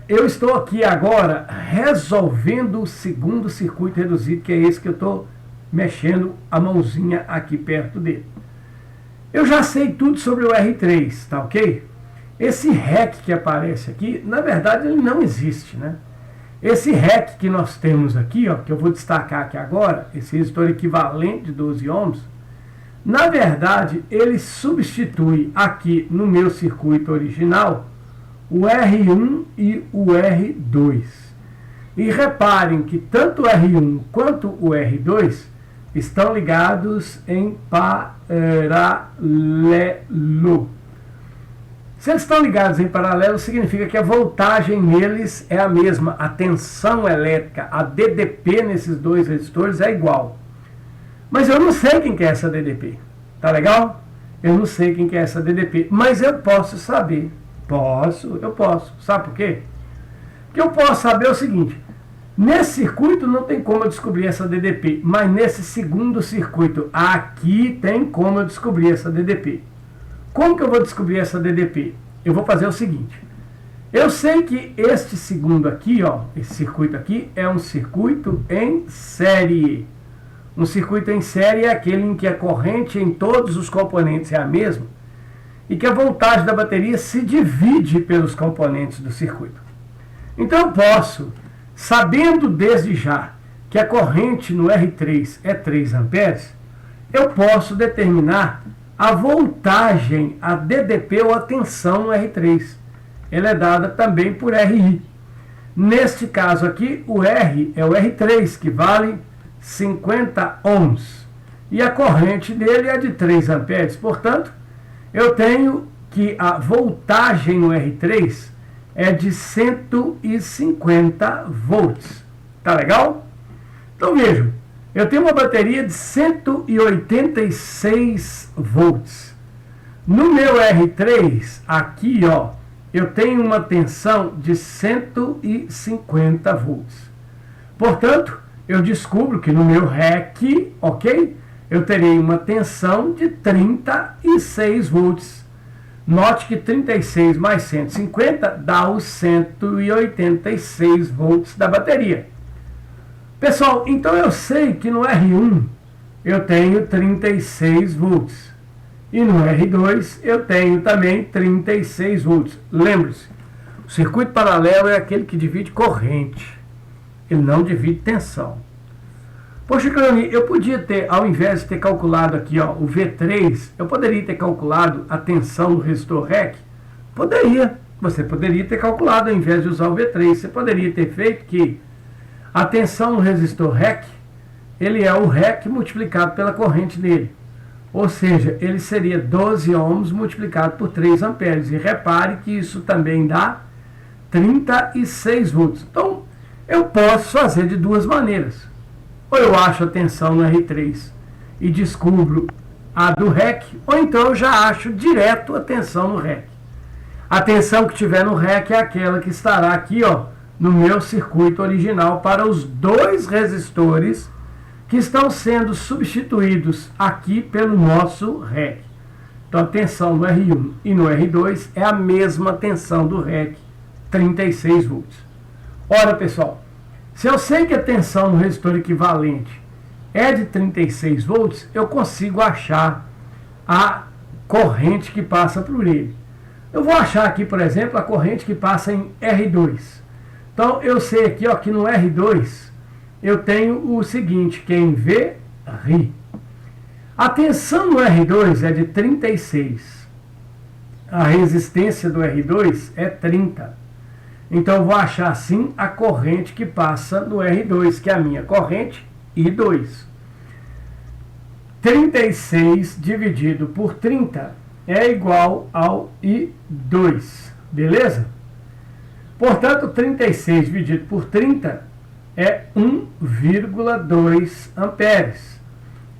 Eu estou aqui agora resolvendo o segundo circuito reduzido, que é esse que eu estou mexendo a mãozinha aqui perto dele. Eu já sei tudo sobre o R3, tá ok? Esse REC que aparece aqui, na verdade, ele não existe, né? Esse REC que nós temos aqui, ó, que eu vou destacar aqui agora, esse resistor equivalente de 12 ohms, na verdade, ele substitui aqui no meu circuito original o R1 e o R2. E reparem que tanto o R1 quanto o R2 estão ligados em paralelo. Se eles estão ligados em paralelo, significa que a voltagem neles é a mesma. A tensão elétrica, a DDP nesses dois resistores é igual. Mas eu não sei quem que é essa DDP. Tá legal? Eu não sei quem que é essa DDP. Mas eu posso saber. Eu posso. Sabe por quê? Porque eu posso saber o seguinte. Nesse circuito não tem como eu descobrir essa DDP, mas nesse segundo circuito aqui tem como eu descobrir essa DDP. Como que eu vou descobrir essa DDP? Eu vou fazer o seguinte. Eu sei que este segundo aqui, ó, esse circuito aqui é um circuito em série. Um circuito em série é aquele em que a corrente em todos os componentes é a mesma e que a voltagem da bateria se divide pelos componentes do circuito. Então eu posso, sabendo desde já que a corrente no R3 é 3 amperes, eu posso determinar a voltagem, a DDP ou a tensão no R3. Ela é dada também por RI. Neste caso aqui, o R é o R3, que vale 50 ohms. E a corrente dele é de 3 amperes. Portanto, eu tenho que a voltagem no R3 é de 150 volts. Tá legal? Então vejam, eu tenho uma bateria de 186 volts. No meu R3, aqui, ó, eu tenho uma tensão de 150 volts. Portanto, eu descubro que no meu REC, ok, eu terei uma tensão de 36 volts. Note que 36 mais 150 dá os 186 volts da bateria. Pessoal, então eu sei que no R1 eu tenho 36 volts. E no R2 eu tenho também 36 volts. Lembre-se, o circuito paralelo é aquele que divide corrente. Ele não divide tensão. Poxa, Cleoni, eu podia ter, ao invés de ter calculado aqui ó, o V3, eu poderia ter calculado a tensão no resistor REC? Poderia. Você poderia ter calculado ao invés de usar o V3. Você poderia ter feito que a tensão no resistor REC, ele é o REC multiplicado pela corrente dele. Ou seja, ele seria 12 ohms multiplicado por 3 amperes. E repare que isso também dá 36 volts. Então, eu posso fazer de duas maneiras. Ou eu acho a tensão no R3 e descubro a do REC, ou então eu já acho direto a tensão no REC. A tensão que tiver no REC é aquela que estará aqui, ó, no meu circuito original para os dois resistores que estão sendo substituídos aqui pelo nosso REC. Então a tensão no R1 e no R2 é a mesma tensão do REC, 36 volts. Ora, pessoal, se eu sei que a tensão no resistor equivalente é de 36 volts, eu consigo achar a corrente que passa por ele. Eu vou achar aqui, por exemplo, a corrente que passa em R2. Então, eu sei aqui ó, que no R2 eu tenho o seguinte, que é em VRI. A tensão no R2 é de 36. A resistência do R2 é 30. Então, eu vou achar assim a corrente que passa no R2, que é a minha corrente, I2. 36 dividido por 30 é igual ao I2. Beleza? Portanto, 36 dividido por 30 é 1,2 amperes.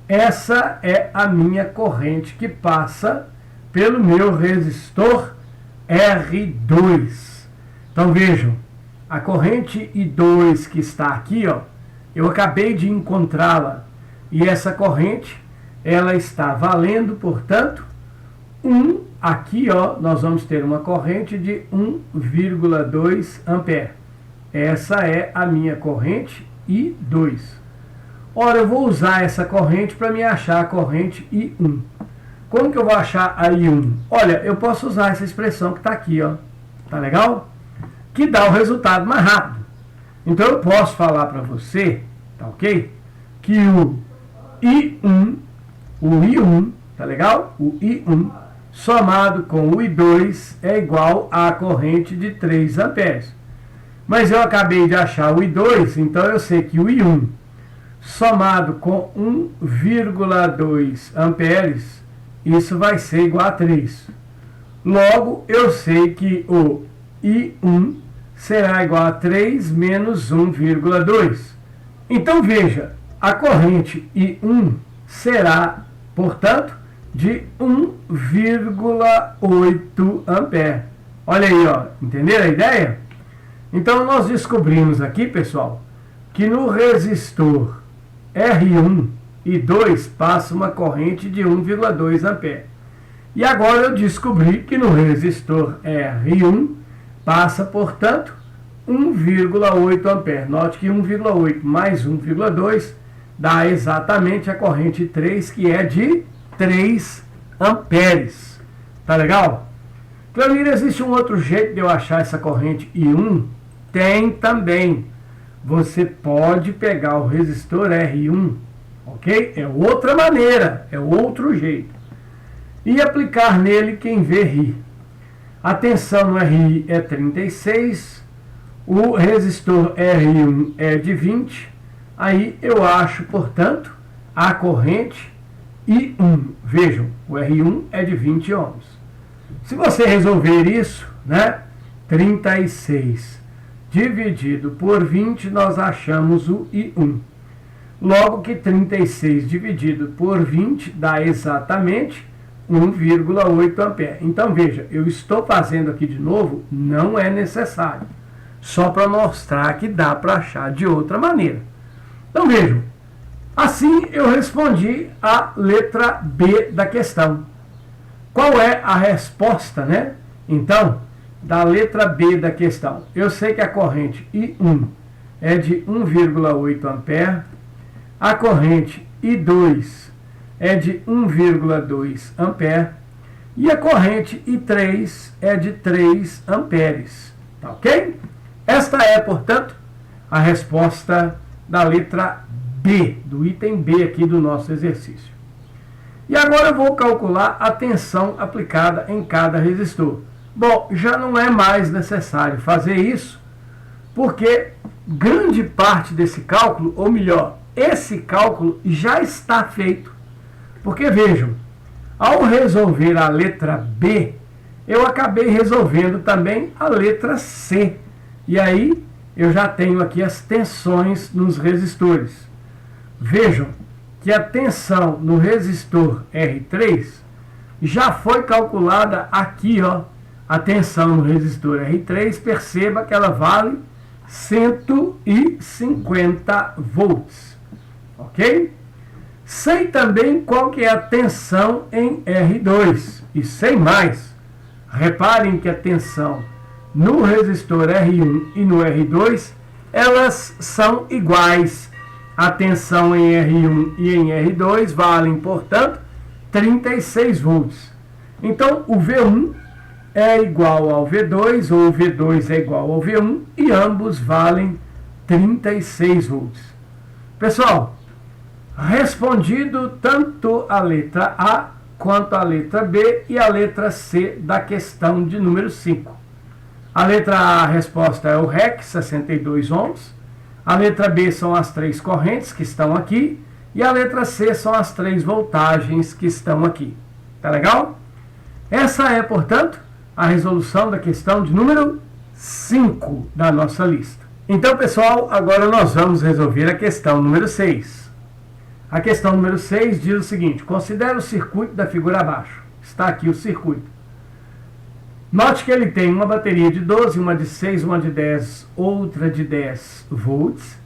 Essa é a minha corrente que passa pelo meu resistor R2. Então vejam, a corrente I2 que está aqui, ó, eu acabei de encontrá-la. E essa corrente, ela está valendo, portanto, aqui ó, nós vamos ter uma corrente de 1,2 ampere. Essa é a minha corrente I2. Ora, eu vou usar essa corrente para me achar a corrente I1. Como que eu vou achar a I1? Olha, eu posso usar essa expressão que está aqui, ó. Tá legal? Que dá o resultado mais rápido. Então eu posso falar para você, tá ok? Que o I1, tá legal? O I1 somado com o I2 é igual à corrente de 3 amperes. Mas eu acabei de achar o I2, então eu sei que o I1 somado com 1,2 amperes, isso vai ser igual a 3. Logo, eu sei que o I1 será igual a 3 menos 1,2. Então, veja, a corrente I1 será, portanto, de 1,8 ampere. Olha aí, ó, entenderam a ideia? Então, nós descobrimos aqui, pessoal, que no resistor R1 e 2 passa uma corrente de 1,2 ampere. E agora eu descobri que no resistor R1 passa, portanto, 1,8 ampere. Note que 1,8 mais 1,2 dá exatamente a corrente 3, que é de 3 amperes. Tá legal? Cleonir, existe um outro jeito de eu achar essa corrente I1? Tem também. Você pode pegar o resistor R1, ok? É outra maneira, é outro jeito. E aplicar nele quem vê ri. A tensão no RI é 36, o resistor R1 é de 20, aí eu acho, portanto, a corrente I1. Vejam, o R1 é de 20 ohms. Se você resolver isso, né, 36 dividido por 20, nós achamos o I1. Logo que 36 dividido por 20 dá exatamente 1,8 ampere. Então veja, eu estou fazendo aqui de novo, não é necessário. Só para mostrar que dá para achar de outra maneira. Então vejam, assim eu respondi a letra B da questão. Qual é a resposta, né? Então, da letra B da questão. Eu sei que a corrente I1 é de 1,8 ampere. A corrente I2 é de 1,2 ampere. E a corrente I3 é de 3 amperes. Tá ok? Esta é, portanto, a resposta da letra B, do item B aqui do nosso exercício. E agora eu vou calcular a tensão aplicada em cada resistor. Bom, já não é mais necessário fazer isso, porque grande parte desse cálculo, ou melhor, esse cálculo já está feito. Porque vejam, ao resolver a letra B, eu acabei resolvendo também a letra C. E aí eu já tenho aqui as tensões nos resistores. Vejam que a tensão no resistor R3 já foi calculada aqui, ó. A tensão no resistor R3, perceba que ela vale 150 volts. Ok? Sei também qual que é a tensão em R2. E sei mais. Reparem que a tensão no resistor R1 e no R2, elas são iguais. A tensão em R1 e em R2 valem, portanto, 36 volts. Então, o V1 é igual ao V2, ou o V2 é igual ao V1, e ambos valem 36 volts. Pessoal, respondido tanto a letra A quanto a letra B e a letra C da questão de número 5. A letra A, a resposta é o REC, 62 ohms. A letra B são as 3 correntes que estão aqui. E a letra C são as 3 voltagens que estão aqui. Tá legal? Essa é, portanto, a resolução da questão de número 5 da nossa lista. Então, pessoal, agora nós vamos resolver a questão número 6. A questão número 6 diz o seguinte: considere o circuito da figura abaixo. Está aqui o circuito. Note que ele tem uma bateria de 12, uma de 6, uma de 10, outra de 10 volts.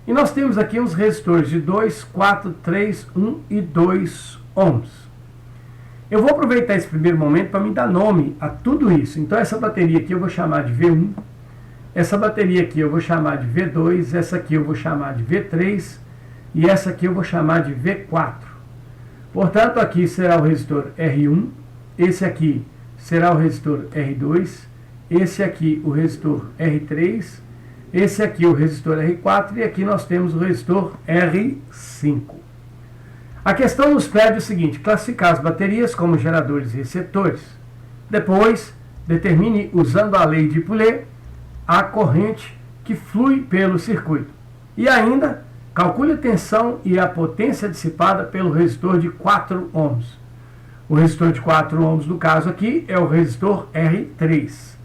E nós temos aqui uns resistores de 2, 4, 3, 1 e 2 ohms. Eu vou aproveitar esse primeiro momento para me dar nome a tudo isso. Então essa bateria aqui eu vou chamar de V1, essa bateria aqui eu vou chamar de V2, essa aqui eu vou chamar de V3 e essa aqui eu vou chamar de V4. Portanto, aqui será o resistor R1, esse aqui será o resistor R2, esse aqui o resistor R3, esse aqui o resistor R4 e aqui nós temos o resistor R5. A questão nos pede o seguinte: classificar as baterias como geradores e receptores. Depois, determine, usando a lei de Poulet, a corrente que flui pelo circuito. E ainda, calcule a tensão e a potência dissipada pelo resistor de 4 ohms. O resistor de 4 ohms, no caso aqui, é o resistor R3.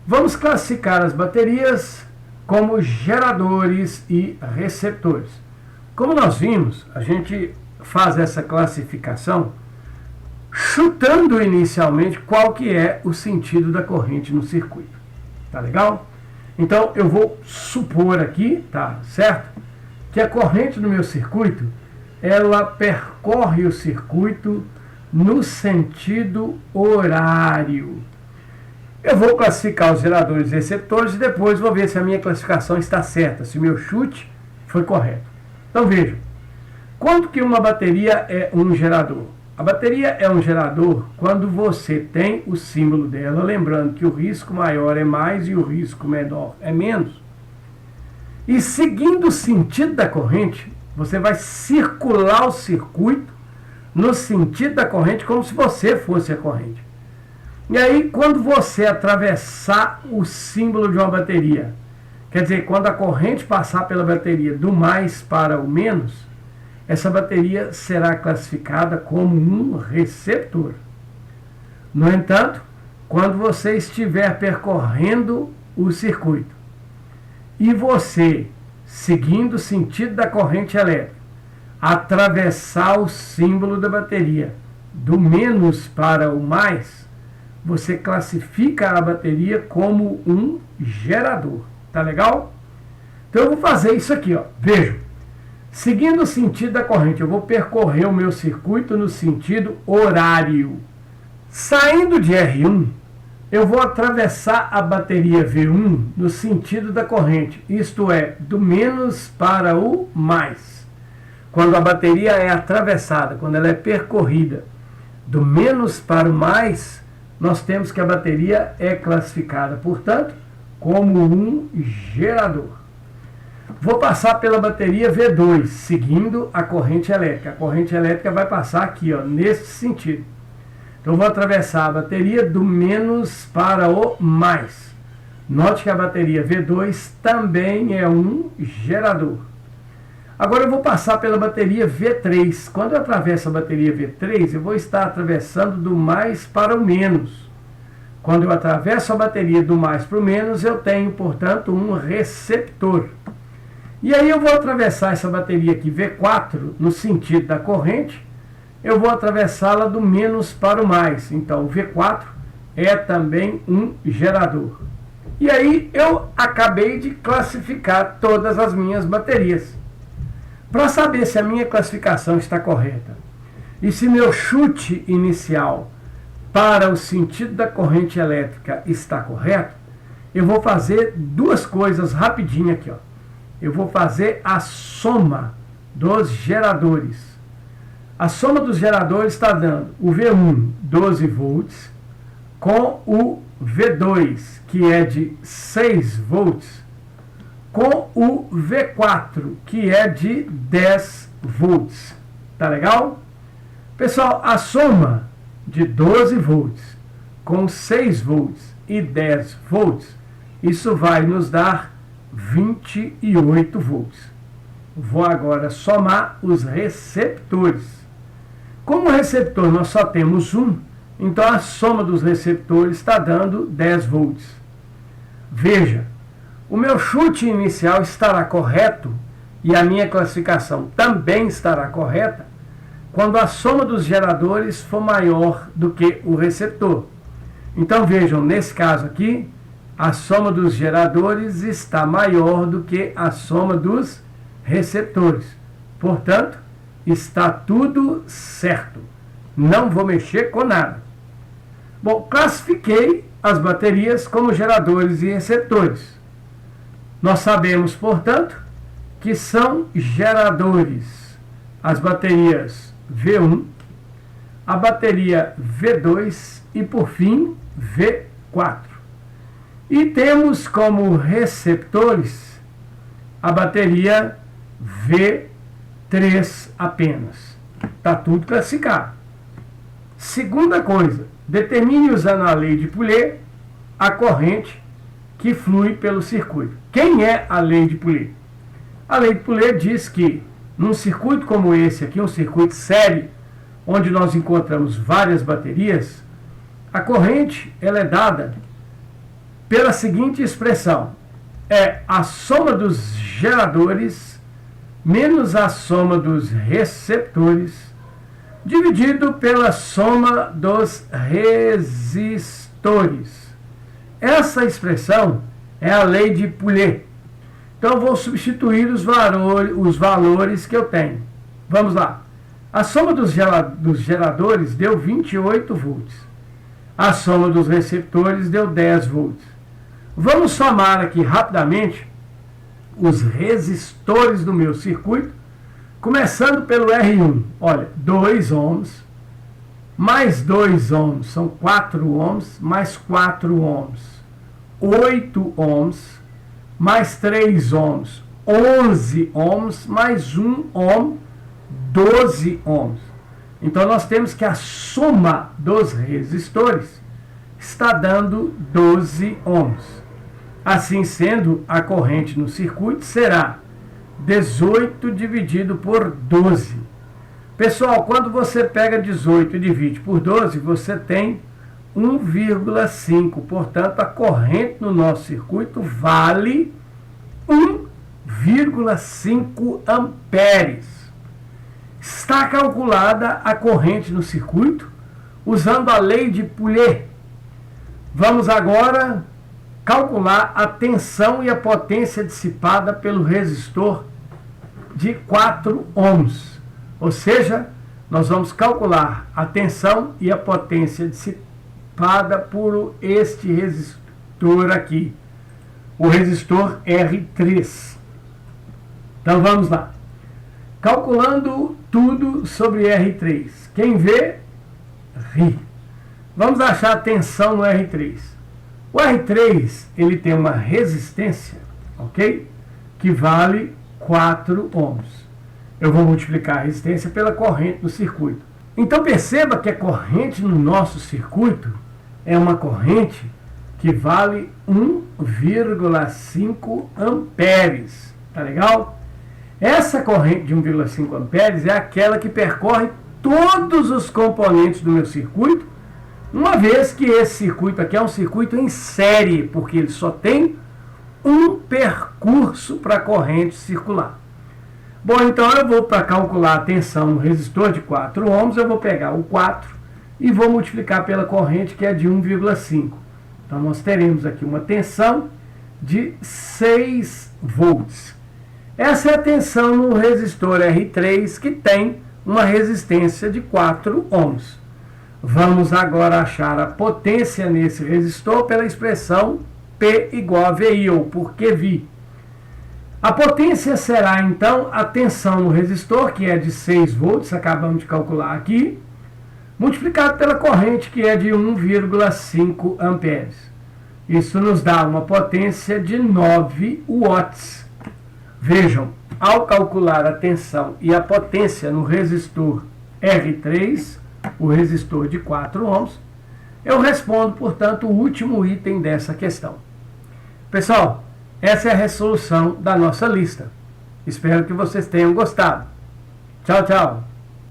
Vamos classificar as baterias como geradores e receptores. Como nós vimos, a gente faz essa classificação chutando inicialmente qual que é o sentido da corrente no circuito. Tá legal? Então, eu vou supor aqui, tá certo? Que a corrente no meu circuito, ela percorre o circuito no sentido horário. Eu vou classificar os geradores e receptores e depois vou ver se a minha classificação está certa, se o meu chute foi correto. Então vejam, quanto que uma bateria é um gerador? A bateria é um gerador quando você tem o símbolo dela, lembrando que o risco maior é mais e o risco menor é menos. E seguindo o sentido da corrente, você vai circular o circuito no sentido da corrente, como se você fosse a corrente. E aí, quando você atravessar o símbolo de uma bateria, quer dizer, quando a corrente passar pela bateria do mais para o menos, essa bateria será classificada como um receptor. No entanto, quando você estiver percorrendo o circuito e você, seguindo o sentido da corrente elétrica, atravessar o símbolo da bateria do menos para o mais, você classifica a bateria como um gerador. Tá legal? Então eu vou fazer isso aqui, ó. Veja. Seguindo o sentido da corrente, eu vou percorrer o meu circuito no sentido horário. Saindo de R1, eu vou atravessar a bateria V1 no sentido da corrente, isto é, do menos para o mais. Quando a bateria é atravessada, quando ela é percorrida do menos para o mais, nós temos que a bateria é classificada, portanto, como um gerador. Vou passar pela bateria V2, seguindo a corrente elétrica. A corrente elétrica vai passar aqui, ó, nesse sentido. Então, vou atravessar a bateria do menos para o mais. Note que a bateria V2 também é um gerador. Agora, eu vou passar pela bateria V3. Quando eu atravesso a bateria V3, eu vou estar atravessando do mais para o menos. Quando eu atravesso a bateria do mais para o menos, eu tenho, portanto, um receptor. E aí eu vou atravessar essa bateria aqui, V4, no sentido da corrente, eu vou atravessá-la do menos para o mais. Então, o V4 é também um gerador. E aí eu acabei de classificar todas as minhas baterias. Para saber se a minha classificação está correta e se meu chute inicial para o sentido da corrente elétrica está correto, eu vou fazer duas coisas rapidinho aqui, ó. Eu vou fazer a soma dos geradores. A soma dos geradores está dando o V1, 12 volts, com o V2, que é de 6 volts, com o V4, que é de 10 volts. Tá legal? Pessoal, a soma de 12 volts com 6 volts e 10 volts, isso vai nos dar 28 volts. Vou agora somar os receptores. Como receptor nós só temos um, então a soma dos receptores está dando 10 volts. Veja, o meu chute inicial estará correto e a minha classificação também estará correta quando a soma dos geradores for maior do que o receptor. Então vejam, nesse caso aqui, a soma dos geradores está maior do que a soma dos receptores. Portanto, está tudo certo. Não vou mexer com nada. Bom, classifiquei as baterias como geradores e receptores. Nós sabemos, portanto, que são geradores as baterias V1, a bateria V2 e, por fim, V4. E temos como receptores a bateria V3 apenas. Está tudo classificado. Segunda coisa, determine usando a lei de Poulet a corrente que flui pelo circuito. Quem é a lei de Poulet? A lei de Poulet diz que num circuito como esse aqui, um circuito série, onde nós encontramos várias baterias, a corrente ela é dada pela seguinte expressão: é a soma dos geradores menos a soma dos receptores dividido pela soma dos resistores. Essa expressão é a lei de Poulet. Então eu vou substituir os valores que eu tenho. Vamos lá. A soma dos geradores deu 28 volts. A soma dos receptores deu 10 volts. Vamos somar aqui rapidamente os resistores do meu circuito, começando pelo R1. Olha, 2 ohms, mais 2 ohms, são 4 ohms, mais 4 ohms, 8 ohms, mais 3 ohms, 11 ohms, mais 1 ohm, 12 ohms. Então nós temos que a soma dos resistores está dando 12 ohms. Assim sendo, a corrente no circuito será 18 dividido por 12. Pessoal, quando você pega 18 e divide por 12, você tem 1,5. Portanto, a corrente no nosso circuito vale 1,5 amperes. Está calculada a corrente no circuito usando a lei de Poulet. Vamos agora calcular a tensão e a potência dissipada pelo resistor de 4 ohms. Ou seja, nós vamos calcular a tensão e a potência dissipada por este resistor aqui, o resistor R3. Então vamos lá. Calculando tudo sobre R3. Quem vê, ri. Vamos achar a tensão no R3. O R3, ele tem uma resistência, ok? Que vale 4 ohms. Eu vou multiplicar a resistência pela corrente no circuito. Então perceba que a corrente no nosso circuito é uma corrente que vale 1,5 amperes. Tá legal? Essa corrente de 1,5 amperes é aquela que percorre todos os componentes do meu circuito, uma vez que esse circuito aqui é um circuito em série, porque ele só tem um percurso para a corrente circular. Bom, então eu vou, para calcular a tensão no resistor de 4 ohms, eu vou pegar o 4 e vou multiplicar pela corrente, que é de 1,5. Então nós teremos aqui uma tensão de 6 volts. Essa é a tensão no resistor R3, que tem uma resistência de 4 ohms. Vamos agora achar a potência nesse resistor pela expressão P igual a VI, ou por QV. A potência será, então, a tensão no resistor, que é de 6 volts, acabamos de calcular aqui, multiplicado pela corrente, que é de 1,5 amperes. Isso nos dá uma potência de 9 watts. Vejam, ao calcular a tensão e a potência no resistor R3, o resistor de 4 ohms, eu respondo, portanto, o último item dessa questão. Pessoal, essa é a resolução da nossa lista. Espero que vocês tenham gostado. Tchau, tchau.